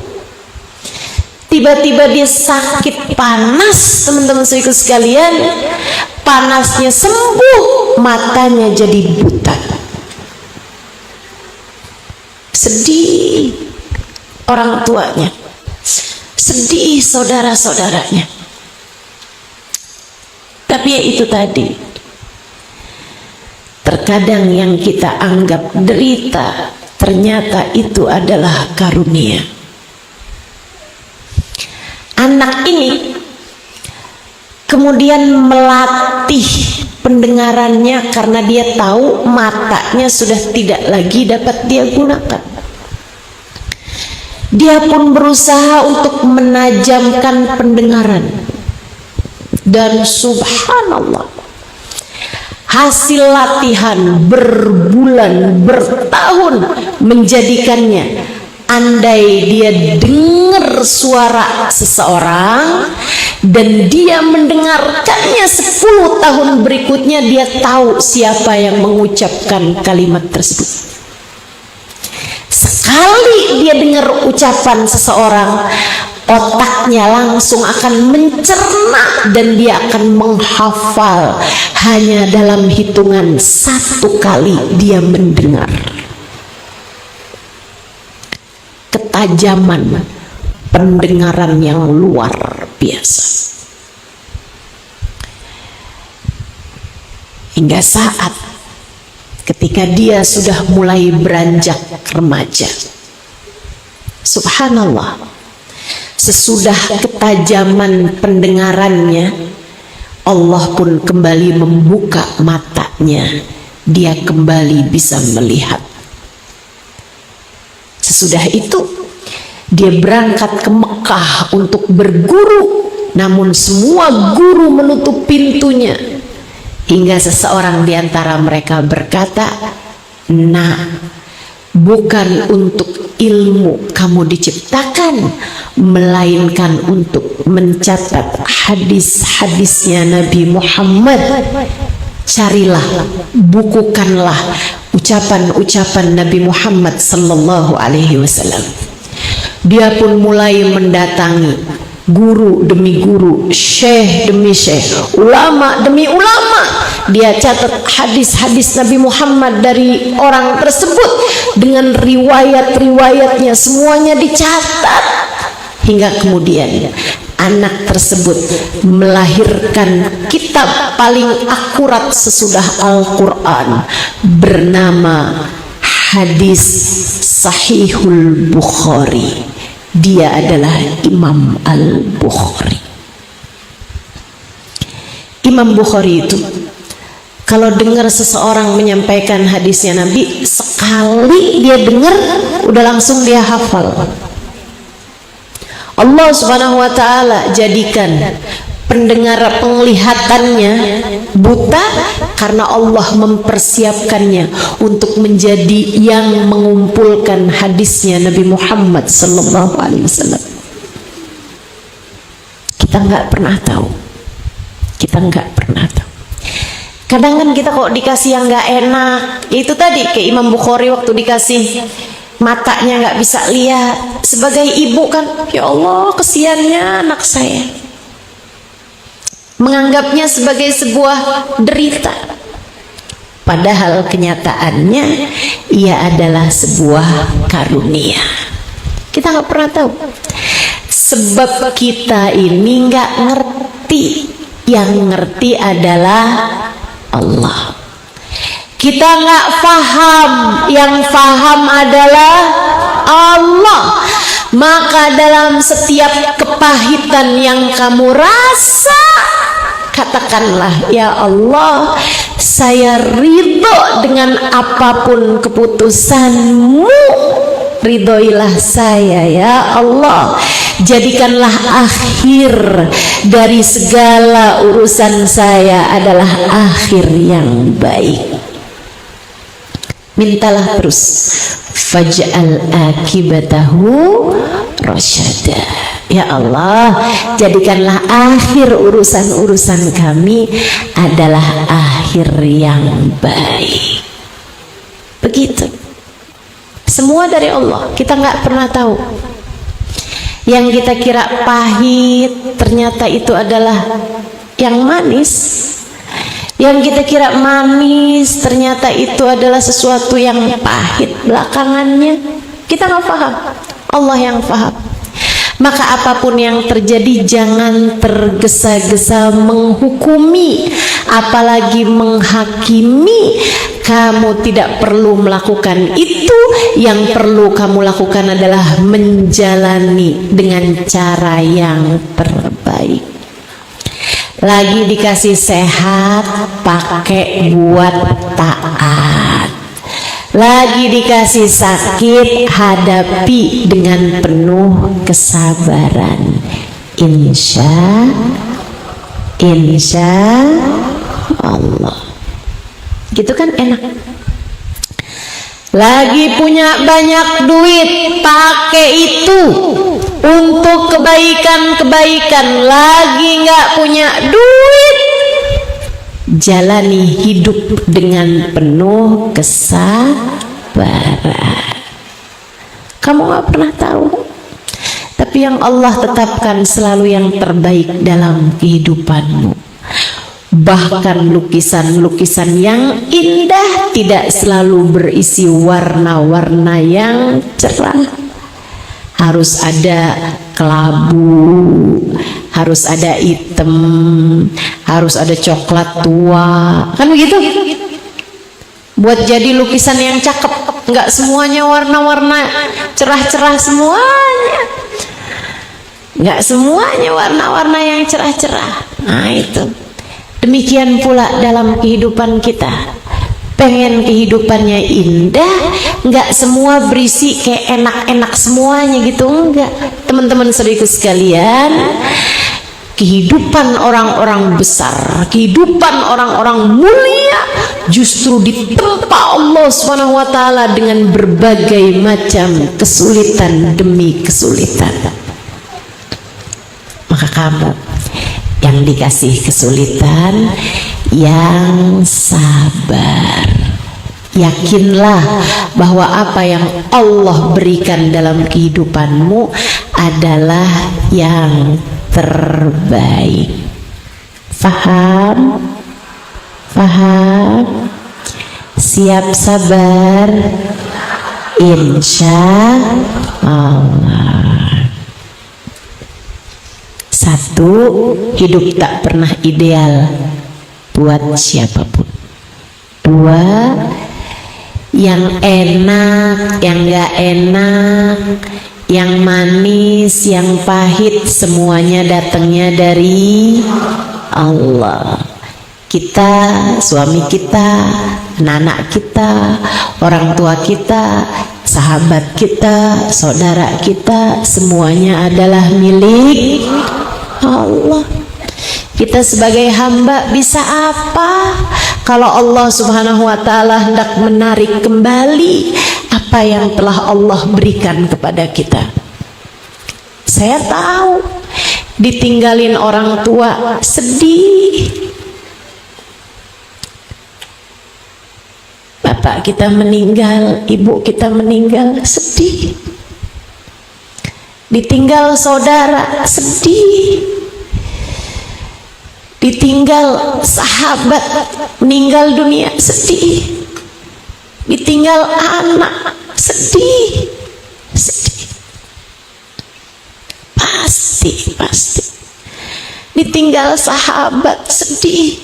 tiba-tiba dia sakit panas, teman-teman sekalian. Panasnya sembuh, matanya jadi buta. Sedih orang tuanya, sedih saudara-saudaranya. Tapi ya itu tadi, terkadang yang kita anggap derita ternyata itu adalah karunia. Anak ini kemudian melatih pendengarannya karena dia tahu matanya sudah tidak lagi dapat dia gunakan. Dia pun berusaha untuk menajamkan pendengaran, dan subhanallah, hasil latihan berbulan, bertahun menjadikannya, andai dia dengar suara seseorang dan dia mendengarkannya 10 tahun berikutnya, dia tahu siapa yang mengucapkan kalimat tersebut. Sekali dia dengar ucapan seseorang, otaknya langsung akan mencerna dan dia akan menghafal hanya dalam hitungan 1 kali dia mendengar. Ketajaman pendengaran yang luar biasa. Hingga saat ketika dia sudah mulai beranjak remaja, subhanallah, sesudah ketajaman pendengarannya, Allah pun kembali membuka matanya, dia kembali bisa melihat. Sesudah itu dia berangkat ke Mekah untuk berguru, namun semua guru menutup pintunya, hingga seseorang di antara mereka berkata, "Nah, bukan untuk ilmu kamu diciptakan, melainkan untuk mencatat hadis-hadisnya Nabi Muhammad. Carilah, bukukanlah ucapan-ucapan Nabi Muhammad sallallahu alaihi wasallam." Dia pun mulai mendatangi guru demi guru, syekh demi syekh, ulama demi ulama. Dia catat hadis-hadis Nabi Muhammad dari orang tersebut dengan riwayat-riwayatnya, semuanya dicatat. hingga kemudian anak tersebut melahirkan kitab paling akurat sesudah Al-Quran bernama Hadis Sahihul Bukhari. Dia adalah Imam Al-Bukhari. Imam Bukhari itu kalau dengar seseorang menyampaikan hadisnya Nabi, sekali dia dengar udah langsung dia hafal. Allah Subhanahu wa taala jadikan pendengar penglihatannya buta karena Allah mempersiapkannya untuk menjadi yang mengumpulkan hadisnya Nabi Muhammad sallallahu alaihi wasallam. Kita nggak pernah tahu. Kita nggak pernah tahu. Kadang kan kita kok dikasih yang nggak enak, itu tadi ke Imam Bukhari waktu dikasih matanya nggak bisa lihat. Sebagai ibu kan, ya Allah kesiannya anak saya, menganggapnya sebagai sebuah derita, padahal kenyataannya ia adalah sebuah karunia. Kita nggak pernah tahu, sebab kita ini nggak ngerti. Yang ngerti adalah Allah. Kita nggak paham, yang paham adalah Allah. Maka dalam setiap kepahitan yang kamu rasa, katakanlah, ya Allah, saya ridho dengan apapun keputusanmu. Ridhoilah saya ya Allah. Jadikanlah akhir dari segala urusan saya adalah akhir yang baik. Mintalah terus, faj'al akibatahu rasyada. Ya Allah, jadikanlah akhir urusan-urusan kami adalah akhir yang baik. Begitu. Semua dari Allah, kita nggak pernah tahu. Yang kita kira pahit ternyata itu adalah yang manis. Yang kita kira manis ternyata itu adalah sesuatu yang pahit belakangannya. Kita nggak paham, Allah yang paham. Maka apapun yang terjadi jangan tergesa-gesa menghukumi, apalagi menghakimi. Kamu tidak perlu melakukan itu. Yang perlu kamu lakukan adalah menjalani dengan cara yang terbaik. Lagi dikasih sehat, pakai buat taat. Lagi dikasih sakit, hadapi dengan penuh kesabaran. Insya Allah. Gitu kan enak. Lagi punya banyak duit, pakai itu untuk kebaikan-kebaikan. Lagi nggak punya duit, jalani hidup dengan penuh kesabaran. Kamu nggak pernah tahu, tapi yang Allah tetapkan selalu yang terbaik dalam kehidupanmu. Bahkan lukisan-lukisan yang indah tidak selalu berisi warna-warna yang cerah. Harus ada kelabu, harus ada hitam, harus ada coklat tua, kan begitu? Buat jadi lukisan yang cakep, nggak semuanya warna-warna cerah-cerah semuanya. Nggak semuanya warna-warna yang cerah-cerah. Nah itu. Demikian pula dalam kehidupan kita. Pengen kehidupannya indah, nggak semua berisi kayak enak-enak semuanya gitu, enggak. Teman-teman saudaraku sekalian, kehidupan orang-orang besar, kehidupan orang-orang mulia justru ditempa Allah Subhanahu wa taala dengan berbagai macam kesulitan demi kesulitan. Maka kamu yang dikasih kesulitan, yang sabar. Yakinlah bahwa apa yang Allah berikan dalam kehidupanmu adalah yang terbaik. Faham? Faham? Siap sabar? Insya Allah. Satu, hidup tak pernah ideal buat siapapun. Dua, yang enak, yang gak enak, yang manis, yang pahit, semuanya datangnya dari Allah. Kita, suami kita, anak kita, orang tua kita, sahabat kita, saudara kita, semuanya adalah milik Allah. Kita sebagai hamba bisa apa kalau Allah Subhanahu wa ta'ala hendak menarik kembali apa yang telah Allah berikan kepada kita? Saya tahu ditinggalin orang tua sedih, bapak kita meninggal, ibu kita meninggal, sedih. Ditinggal saudara, sedih. Ditinggal sahabat, meninggal dunia, sedih. Ditinggal anak, sedih. Sedih. Pasti. Ditinggal sahabat, sedih.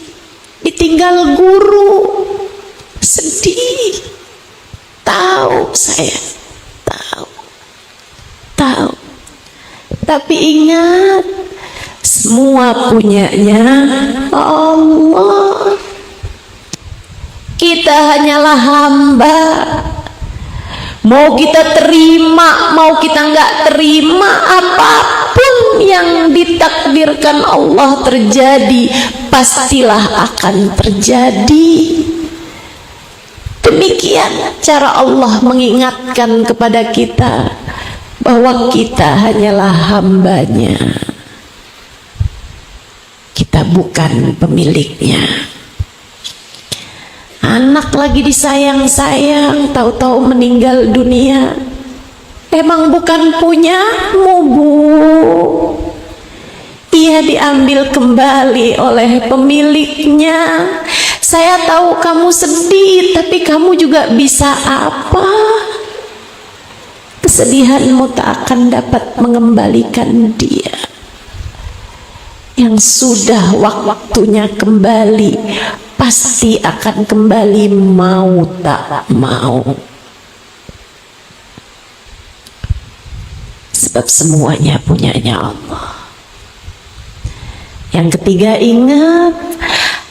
Ditinggal guru, sedih. Tahu saya, tahu. Tapi ingat, semua punyanya Allah. Kita hanyalah hamba. Mau kita terima, mau kita nggak terima, apapun yang ditakdirkan Allah terjadi, pastilah akan terjadi. Demikian cara Allah mengingatkan kepada kita bahwa kita hanyalah hambanya, kita bukan pemiliknya. Anak lagi disayang-sayang, tahu-tahu meninggal dunia. Emang bukan punyamu, Bu. Ia diambil kembali oleh pemiliknya. Saya tahu kamu sedih, tapi kamu juga bisa apa? Kesedihanmu tak akan dapat mengembalikan dia. Yang sudah waktunya kembali, pasti akan kembali mau tak mau. Sebab semuanya punyanya Allah. Yang ketiga, ingat,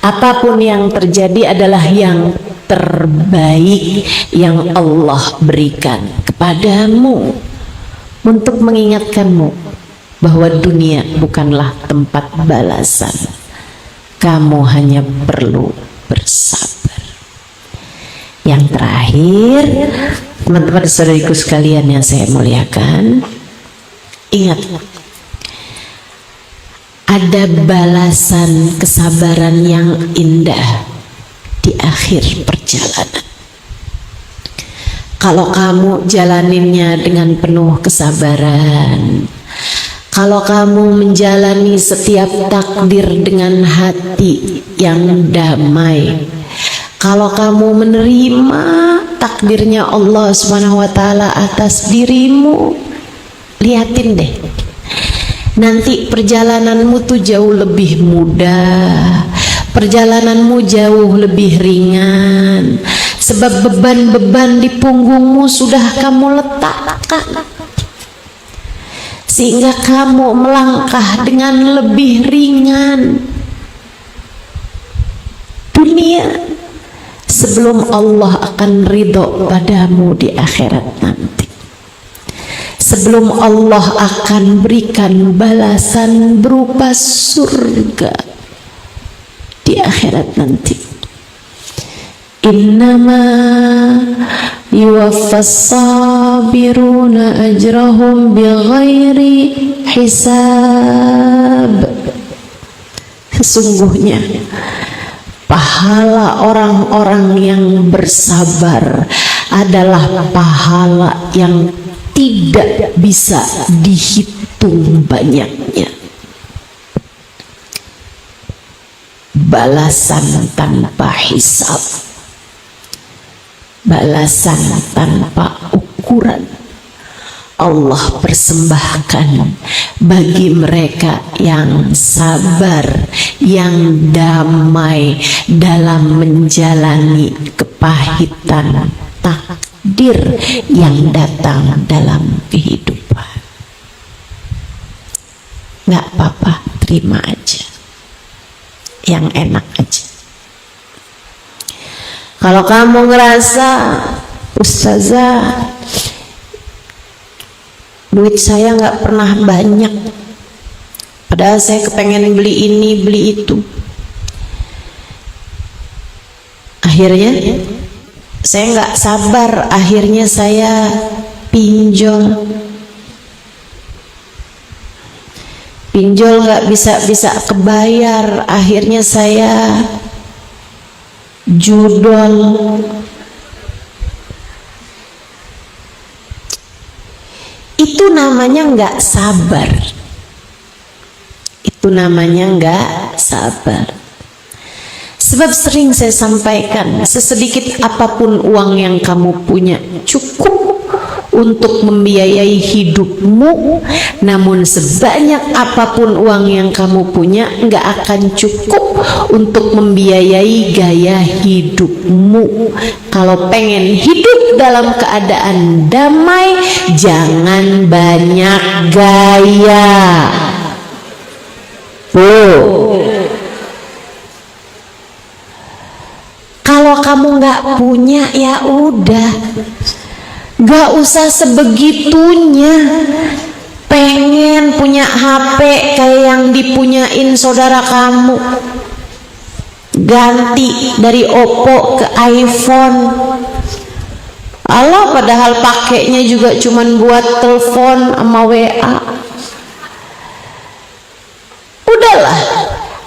apapun yang terjadi adalah yang terbaik yang Allah berikan kepadamu untuk mengingatkanmu bahwa dunia bukanlah tempat balasan. Kamu hanya perlu bersabar. Yang terakhir, teman-teman saudariku sekalian yang saya muliakan, ingat, ada balasan kesabaran yang indah di akhir perjalanan. Kalau kamu jalaninnya dengan penuh kesabaran, kalau kamu menjalani setiap takdir dengan hati yang damai, kalau kamu menerima takdirnya Allah SWT atas dirimu, liatin deh, nanti perjalananmu tuh jauh lebih mudah, perjalananmu jauh lebih ringan, sebab beban-beban di punggungmu sudah kamu letakkan, sehingga kamu melangkah dengan lebih ringan. Dunia sebelum Allah akan ridho padamu di akhirat nanti, sebelum Allah akan berikan balasan berupa surga di akhirat nanti. Innama yuwaffas sabiruna ajrahum bighairi hisab. Sesungguhnya pahala orang-orang yang bersabar adalah pahala yang tidak bisa dihitung banyaknya. Balasan tanpa hisab, balasan tanpa ukuran. Allah persembahkan bagi mereka yang sabar, yang damai dalam menjalani kepahitan takdir yang datang dalam kehidupan. Nggak apa-apa, terima aja yang enak aja. Kalau kamu ngerasa, ustazah, duit saya nggak pernah banyak, padahal saya kepengen beli ini beli itu, akhirnya saya nggak sabar, akhirnya saya pinjol nggak bisa kebayar, akhirnya saya judol. Itu namanya nggak sabar. Itu namanya nggak sabar. Sebab sering saya sampaikan, sesedikit apapun uang yang kamu punya cukup untuk membiayai hidupmu, namun sebanyak apapun uang yang kamu punya nggak akan cukup untuk membiayai gaya hidupmu. Kalau pengen hidup dalam keadaan damai, jangan banyak gaya. Kalau kamu nggak punya, ya udah, gak usah sebegitunya. Pengen punya HP kayak yang dipunyain saudara kamu, ganti dari Oppo ke iPhone. Allah, padahal pakainya juga cuman buat telepon sama WA. Udahlah,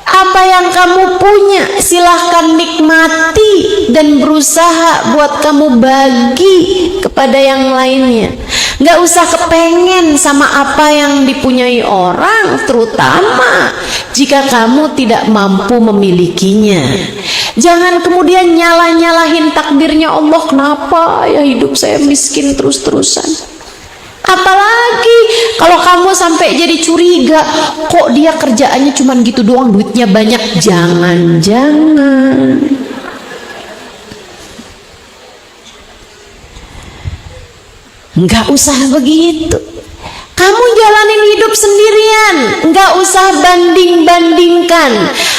apa yang kamu punya silahkan nikmati dan berusaha buat kamu bagi kepada yang lainnya. Nggak usah kepengen sama apa yang dipunyai orang, terutama jika kamu tidak mampu memilikinya. Jangan kemudian nyalah-nyalahin takdirnya Allah, kenapa ya hidup saya miskin terus-terusan. Apalagi kalau kamu sampai jadi curiga, kok dia kerjaannya cuman gitu doang, duitnya banyak. Jangan. Nggak usah begitu. Kamu jalanin hidup sendirian, nggak usah banding-bandingkan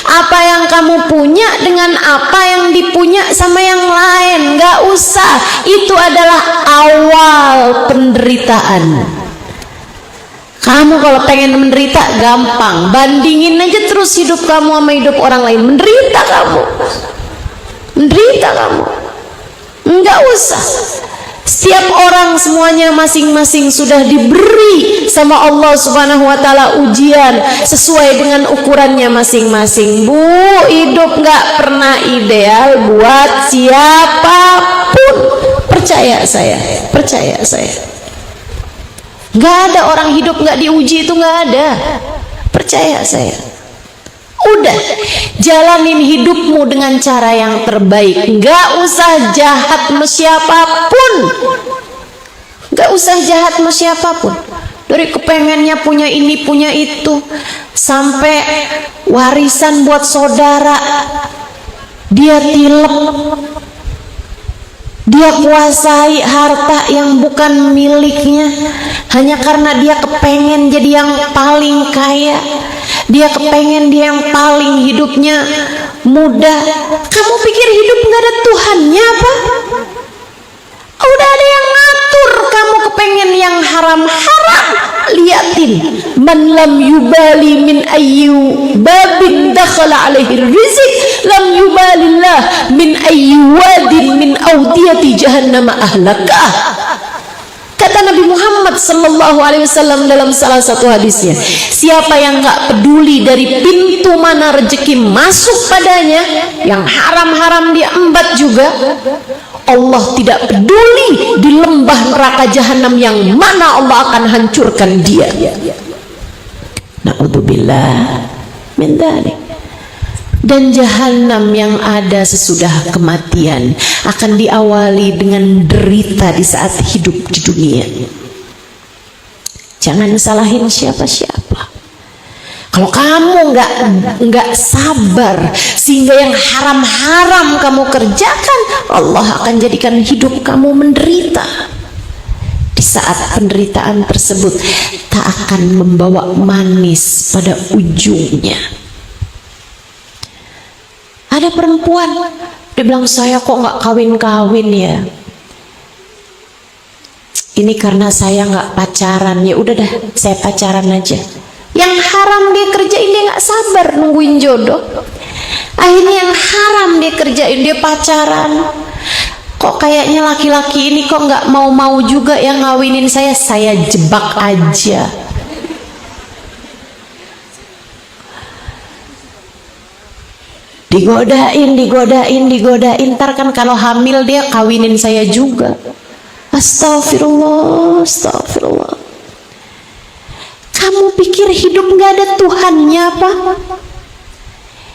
apa yang kamu punya dengan apa yang dipunya sama yang lain. Nggak usah, itu adalah awal penderitaan. Kamu kalau pengen menderita gampang, bandingin aja terus hidup kamu sama hidup orang lain, menderita kamu. Nggak usah. Setiap orang semuanya masing-masing sudah diberi sama Allah Subhanahu wa Ta'ala ujian sesuai dengan ukurannya masing-masing. Bu, hidup nggak pernah ideal buat siapapun. Percaya saya. Nggak ada orang hidup nggak diuji, itu nggak ada. Percaya saya. Udah, jalanin hidupmu dengan cara yang terbaik. Nggak usah jahat sama siapapun. Dari kepengennya punya ini punya itu, sampai warisan buat saudara dia tilep, dia kuasai harta yang bukan miliknya hanya karena dia kepengen jadi yang paling kaya. Dia kepengen dia yang paling hidupnya mudah. Kamu pikir hidup nggak ada Tuhannya apa? Udah ada yang ngatur. Kamu kepengen yang haram-haram, liatin. Man lam yubali min ayyu babin dakhala alaihi rizq lam yubalillah min ayyu wadin min awdiyati jahannam ahlakah. Kata Nabi Muhammad sallallahu alaihi wasallam dalam salah satu hadisnya, siapa yang nggak peduli dari pintu mana rezeki masuk padanya, yang haram-haram dia embat juga, Allah tidak peduli di lembah neraka jahanam yang mana Allah akan hancurkan dia. Na'udzubillah min dzalik. Dan jahanam yang ada sesudah kematian akan diawali dengan derita di saat hidup di dunia. Jangan salahin siapa-siapa. Kalau kamu nggak sabar sehingga yang haram-haram kamu kerjakan, Allah akan jadikan hidup kamu menderita. Di saat penderitaan tersebut tak akan membawa manis pada ujungnya. Ada perempuan, dia bilang, saya kok nggak kawin-kawin ya. Ini karena saya nggak pacaran. Ya udah dah, saya pacaran aja. Yang haram dia kerjain, dia nggak sabar nungguin jodoh. Akhirnya yang haram dia kerjain, dia pacaran. Kok kayaknya laki-laki ini kok nggak mau juga yang ngawinin saya jebak aja. Digodain, ntar kan kalau hamil dia kawinin saya juga. Astagfirullah. Kamu pikir hidup nggak ada Tuhannya apa?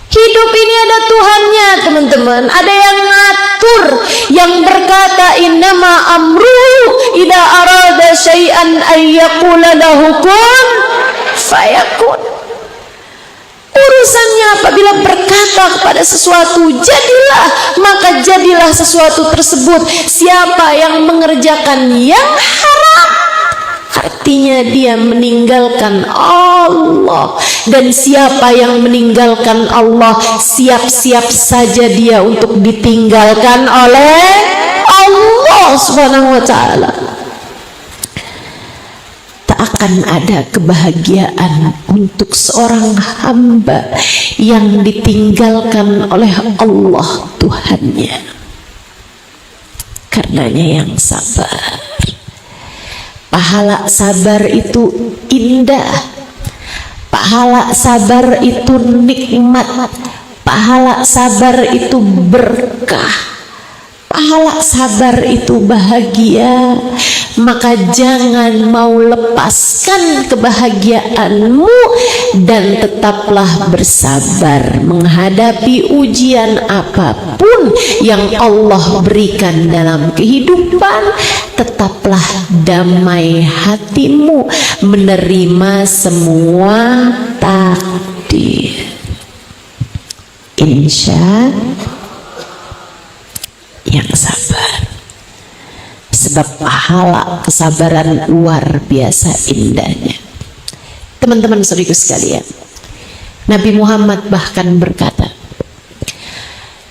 Hidup ini ada Tuhannya, teman-teman. Ada yang ngatur, yang berkata innama amruhu idza arada syai'an ayyaqula lahu kun fayakun. Urusannya apabila berkata kepada sesuatu jadilah, maka jadilah sesuatu tersebut. Siapa yang mengerjakan yang haram, artinya dia meninggalkan Allah. Dan siapa yang meninggalkan Allah, siap-siap saja dia untuk ditinggalkan oleh Allah Subhanahu wa ta'ala. Tak akan ada kebahagiaan untuk seorang hamba yang ditinggalkan oleh Allah Tuhannya. Karenanya yang sabar. Pahala sabar itu indah. Pahala sabar itu nikmat. Pahala sabar itu berkah. Pahala sabar itu bahagia. Maka jangan mau lepaskan kebahagiaanmu dan tetaplah bersabar menghadapi ujian apapun yang Allah berikan dalam kehidupan. Tetaplah damai hatimu menerima semua takdir. Insya yang sabar. Sebab pahala kesabaran luar biasa indahnya. Teman-teman saudaraku sekalian, Nabi Muhammad bahkan berkata,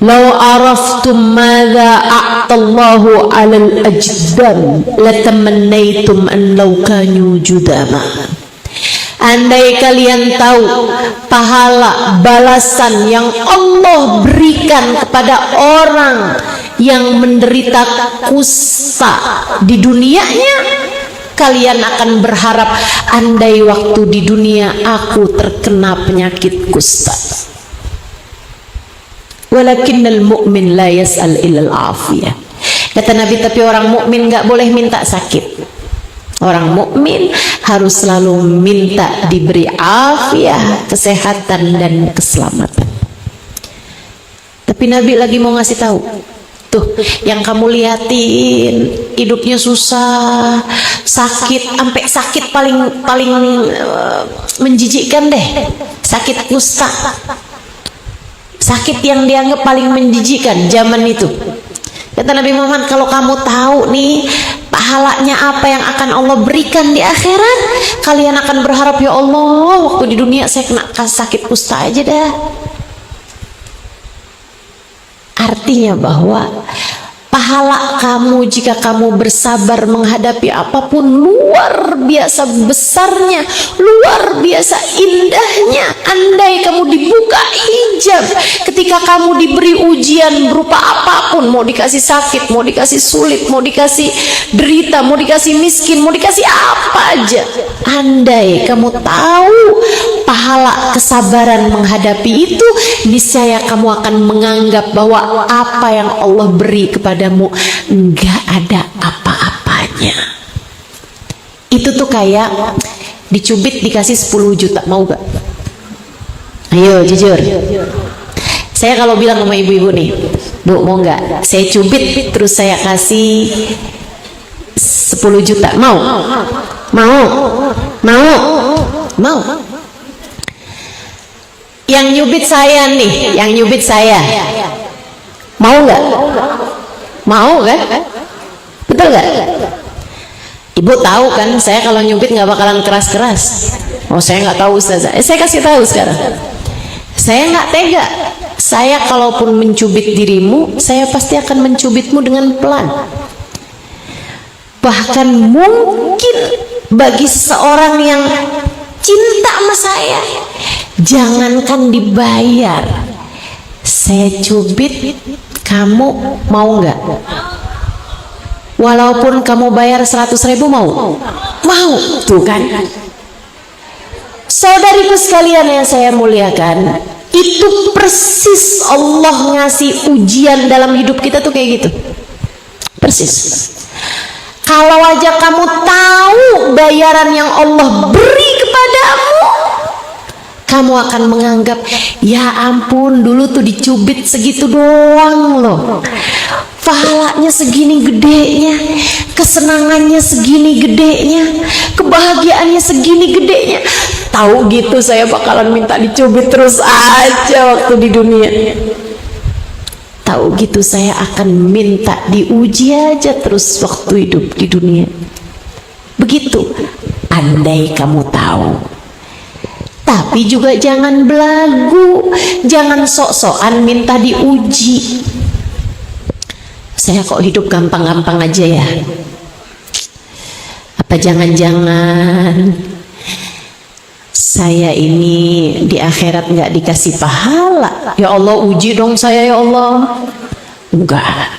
"Lau araftum madza a'tallahu 'alal ajdam latamannaitum an law kanu judama." Andai kalian tahu pahala balasan yang Allah berikan kepada orang yang menderita kusta di dunianya, kalian akan berharap, andai waktu di dunia aku terkena penyakit kusta. Walakinnal mu'min la yas'al illal afiyah. Kata Nabi, tapi orang mukmin nggak boleh minta sakit. Orang mukmin harus selalu minta diberi afiah, kesehatan dan keselamatan. Tapi Nabi lagi mau ngasih tahu, tuh yang kamu liatin hidupnya susah, sakit, sampai sakit paling menjijikkan deh, sakit kusta, sakit yang dianggap paling menjijikkan zaman itu. Kata Nabi Muhammad, kalau kamu tahu nih pahalanya apa yang akan Allah berikan di akhirat, kalian akan berharap, ya Allah, waktu di dunia saya kena sakit kusta aja dah. Artinya bahwa pahala kamu jika kamu bersabar menghadapi apapun luar biasa besarnya, luar biasa indahnya. Andai kamu dibuka hijab ketika kamu diberi ujian berupa apapun, mau dikasih sakit, mau dikasih sulit, mau dikasih derita, mau dikasih miskin, mau dikasih apa aja. Andai kamu tahu pahala kesabaran menghadapi itu, niscaya kamu akan menganggap bahwa apa yang Allah beri kepadamu enggak ada apa-apanya. Itu tuh kayak dicubit dikasih 10 juta, mau gak? Ayo jujur. Saya kalau bilang sama ibu-ibu nih, Bu, mau nggak saya cubit terus saya kasih 10 juta, mau? Mau. Yang nyubit saya nih, mau nggak? Mau kan? Betul nggak? Ibu tahu kan, saya kalau nyubit nggak bakalan keras-keras. Oh, saya nggak tahu Ustazah. Saya kasih tahu sekarang. Saya nggak tega. Saya kalaupun mencubit dirimu, saya pasti akan mencubitmu dengan pelan. Bahkan mungkin bagi seseorang yang cinta sama saya, jangankan dibayar, saya cubit, kamu mau nggak? Walaupun kamu bayar 100.000 mau? Mau, tuh kan? Saudariku sekalian yang saya muliakan, itu persis Allah ngasih ujian dalam hidup kita tuh kayak gitu. Persis. Kalau aja kamu tahu bayaran yang Allah beri kepadamu, kamu akan menganggap, ya ampun, dulu tuh dicubit segitu doang loh, pahalanya segini gedenya, kesenangannya segini gedenya, kebahagiaannya segini gedenya. Tahu gitu saya bakalan minta dicubit terus aja waktu di dunia. Tahu gitu saya akan minta diuji aja terus waktu hidup di dunia. Begitu, andai kamu tahu. Tapi juga jangan belagu, jangan sok-sokan minta diuji. Saya kok hidup gampang-gampang aja ya? Apa jangan-jangan saya ini di akhirat nggak dikasih pahala? Ya Allah, uji dong saya ya Allah. Enggak.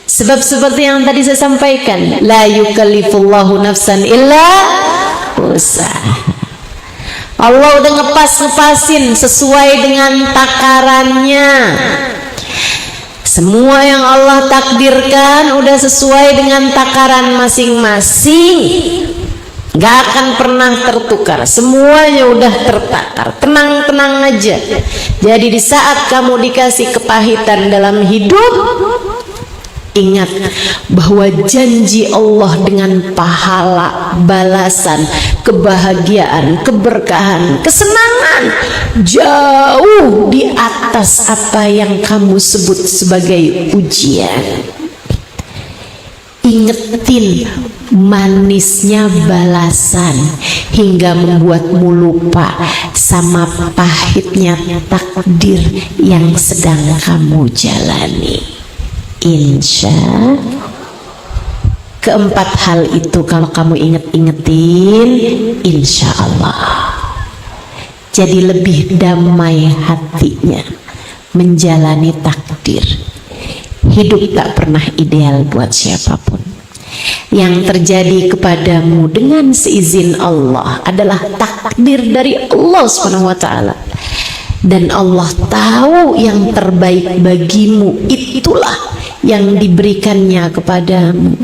Sebab seperti yang tadi saya sampaikan, la yukallifullahu nafsan illa wus'aha. Allah udah ngepasin sesuai dengan takarannya. Semua yang Allah takdirkan udah sesuai dengan takaran masing-masing. Gak akan pernah tertukar, semuanya udah tertakar. Tenang-tenang aja. Jadi di saat kamu dikasih kepahitan dalam hidup, ingat bahwa janji Allah dengan pahala, balasan, kebahagiaan, keberkahan, kesenangan jauh di atas apa yang kamu sebut sebagai ujian. Ingetin manisnya balasan hingga membuatmu lupa sama pahitnya takdir yang sedang kamu jalani. Insya keempat hal itu kalau kamu inget-ingetin, insya Allah jadi lebih damai hatinya menjalani takdir. Hidup tak pernah ideal buat siapapun. Yang terjadi kepadamu dengan seizin Allah adalah takdir dari Allah SWT. Dan Allah tahu yang terbaik bagimu, itulah yang diberikannya kepadamu.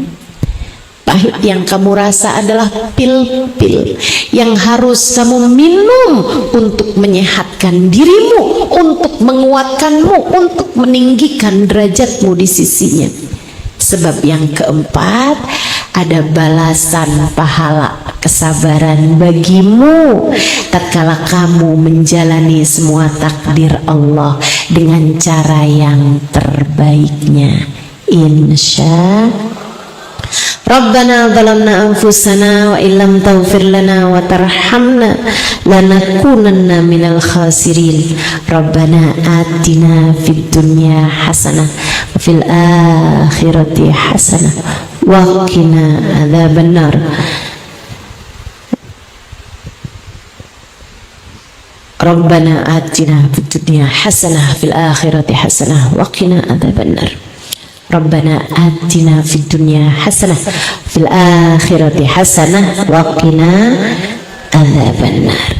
Pahit yang kamu rasa adalah pil-pil yang harus kamu minum untuk menyehatkan dirimu, untuk menguatkanmu, untuk meninggikan derajatmu di sisinya. Sebab yang keempat, ada balasan pahala kesabaran bagimu tatkala kamu menjalani semua takdir Allah dengan cara yang terbaiknya. Insya Rabbana zalamna anfusana wa illam taghfir lana wa tarhamna lanakunanna minal khasirin. Rabbana atina fid dunya hasanah wa fil akhirati hasanah wa qina adzabannar. Rabbana atina fid dunya hasanah fil akhirati hasanah wa qina adzabannar. Rabbana atina fid dunya hasanah fil akhirati hasanah wa qina adzabannar.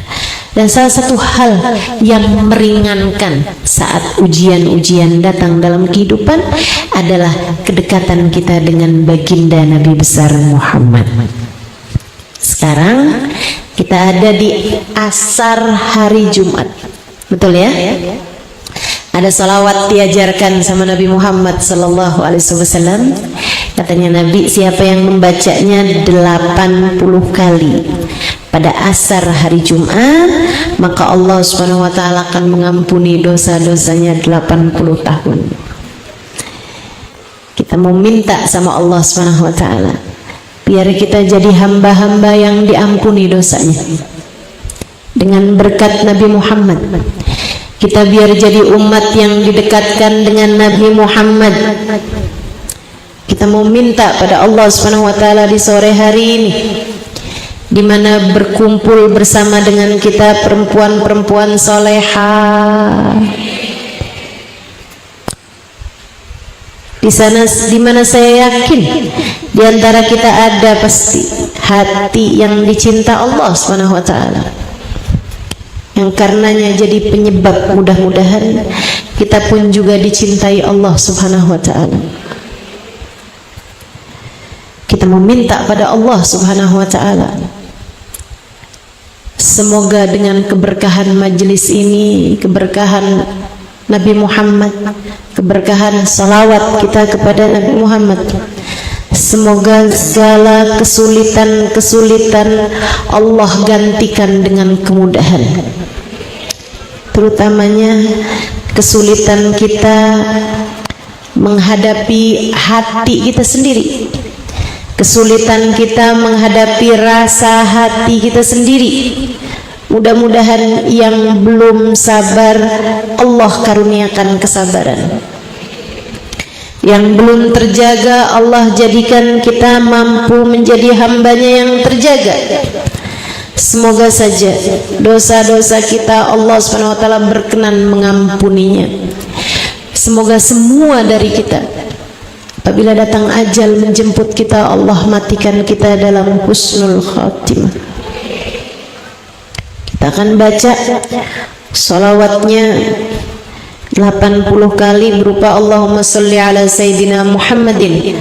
Dan salah satu hal yang meringankan saat ujian-ujian datang dalam kehidupan adalah kedekatan kita dengan baginda Nabi besar Muhammad. Sekarang kita ada di asar hari Jumat, betul ya? Ada salawat diajarkan sama Nabi Muhammad sallallahu alaihi wasallam. Katanya Nabi, siapa yang membacanya 80 kali pada asar hari Jumat, maka Allah Subhanahu wa taala akan mengampuni dosa-dosanya 80 tahun. Kita mau minta sama Allah Subhanahu wa taala biar kita jadi hamba-hamba yang diampuni dosanya. Dengan berkat Nabi Muhammad, kita biar jadi umat yang didekatkan dengan Nabi Muhammad. Kita mau minta pada Allah Subhanahu wa taala di sore hari ini, di mana berkumpul bersama dengan kita perempuan-perempuan solehah. Di sana, di mana saya yakin di antara kita ada pasti hati yang dicinta Allah Subhanahu wa taala, yang karenanya jadi penyebab mudah-mudahan kita pun juga dicintai Allah Subhanahu wa taala. Kita meminta pada Allah Subhanahu wa taala, semoga dengan keberkahan majelis ini, keberkahan Nabi Muhammad, keberkahan salawat kita kepada Nabi Muhammad, semoga segala kesulitan-kesulitan Allah gantikan dengan kemudahan. Terutamanya kesulitan kita menghadapi hati kita sendiri, kesulitan kita menghadapi rasa hati kita sendiri. Mudah-mudahan yang belum sabar Allah karuniakan kesabaran, yang belum terjaga Allah jadikan kita mampu menjadi hambanya yang terjaga. Semoga saja dosa-dosa kita Allah Subhanahu wa taala berkenan mengampuninya. Semoga semua dari kita apabila datang ajal menjemput kita, Allah matikan kita dalam husnul khatimah. Kita akan baca salawatnya 80 kali berupa Allahumma salli ala Sayyidina Muhammadin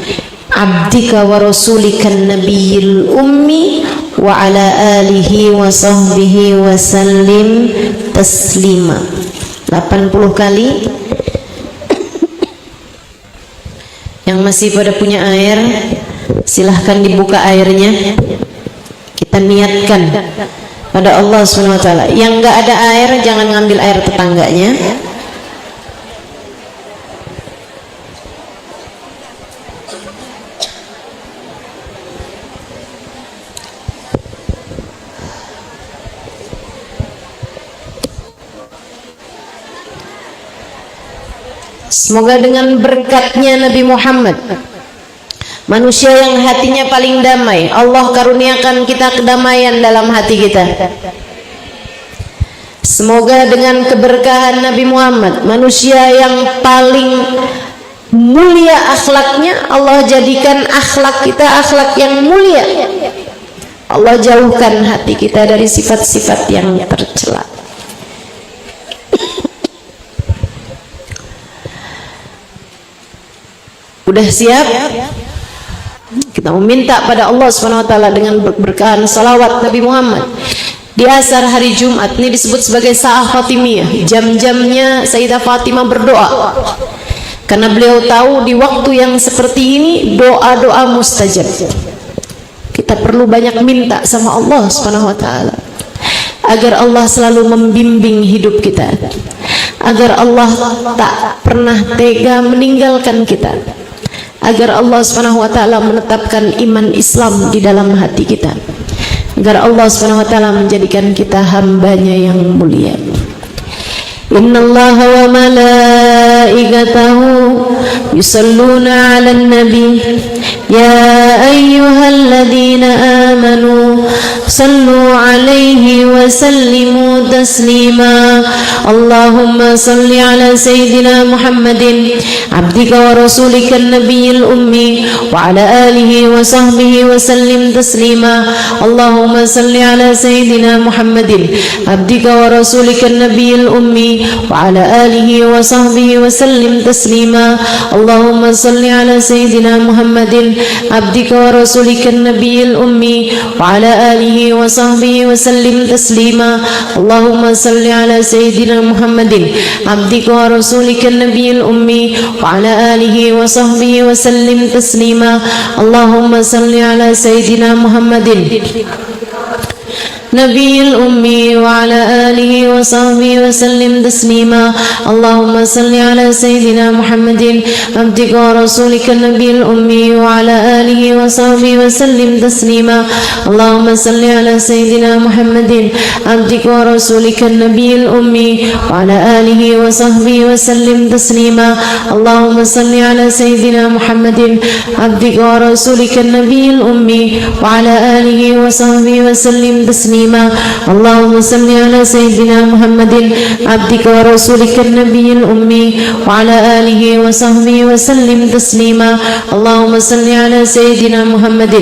abdika wa rasulikan nabiyil ummi wa ala alihi wa sahbihi wa sallim taslima. 80 kali. Yang masih pada punya air, silahkan dibuka airnya. Kita niatkan pada Allah Subhanahu wa taala. Yang enggak ada air jangan ngambil air tetangganya. Semoga dengan berkatnya Nabi Muhammad, manusia yang hatinya paling damai, Allah karuniakan kita kedamaian dalam hati kita. Semoga dengan keberkahan Nabi Muhammad, manusia yang paling mulia akhlaknya, Allah jadikan akhlak kita akhlak yang mulia. Allah jauhkan hati kita dari sifat-sifat yang tercela. Udah siap? Kita meminta pada Allah Subhanahu wa taala dengan berkahan salawat Nabi Muhammad di asar hari Jumat. Ini disebut sebagai Sa'ah Fatimiyah, jam-jamnya Sayyidah Fatimah berdoa, karena beliau tahu di waktu yang seperti ini doa-doa mustajab. Kita perlu banyak minta sama Allah Subhanahu wa taala agar Allah selalu membimbing hidup kita, agar Allah tak pernah tega meninggalkan kita, agar Allah Subhanahu wa taala menetapkan iman Islam di dalam hati kita, agar Allah Subhanahu wa taala menjadikan kita hambanya yang mulia. Innallaha wa malaikatahu yusalluna 'alan nabi ya ayyuhalladzina amanu sallu 'alaihi wa sallimu taslima. Allahumma salli 'ala sayyidina Muhammadin abdika wa rasulika an-nabiyil ummi wa 'ala alihi wa sahbihi wa sallim taslima. Allahumma salli 'ala sayyidina Muhammadin abdika wa rasulika an-nabiyil ummi wa 'ala alihi wa sahbihi wa sallim taslima. Allahumma salli 'ala sayyidina Muhammadin abdika wa rasulika an-nabiyil ummi wa 'ala alihi وصحبه وسلم تسليما اللهم صل على سيدنا محمد عبدك ورسولك النبي الأمي وعلى آله وصحبه وسلم تسليما اللهم صل على سيدنا محمد نبي الأمي وعلى آله وصحبه وسلم تسليما اللهم صل على سيدنا محمد عبدك ورسولك النبي الأمي وعلى آله وصحبه وسلم تسليما اللهم صل على سيدنا محمد عبدك ورسولك النبي الأمي وعلى آله وصحبه وسلم تسليما اللهم صل على سيدنا محمد عبدك ورسولك النبي الأمي وعلى آله وصحبه وسلم تسليما اللهم صل على سيدنا محمد عبدك ورسولك النبي الأمي وعلى آله وصحبه وسلم تسليما اللهم صل على سيدنا محمد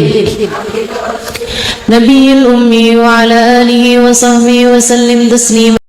نبي الأمي وعلى آله وصحبه وسلم تسليما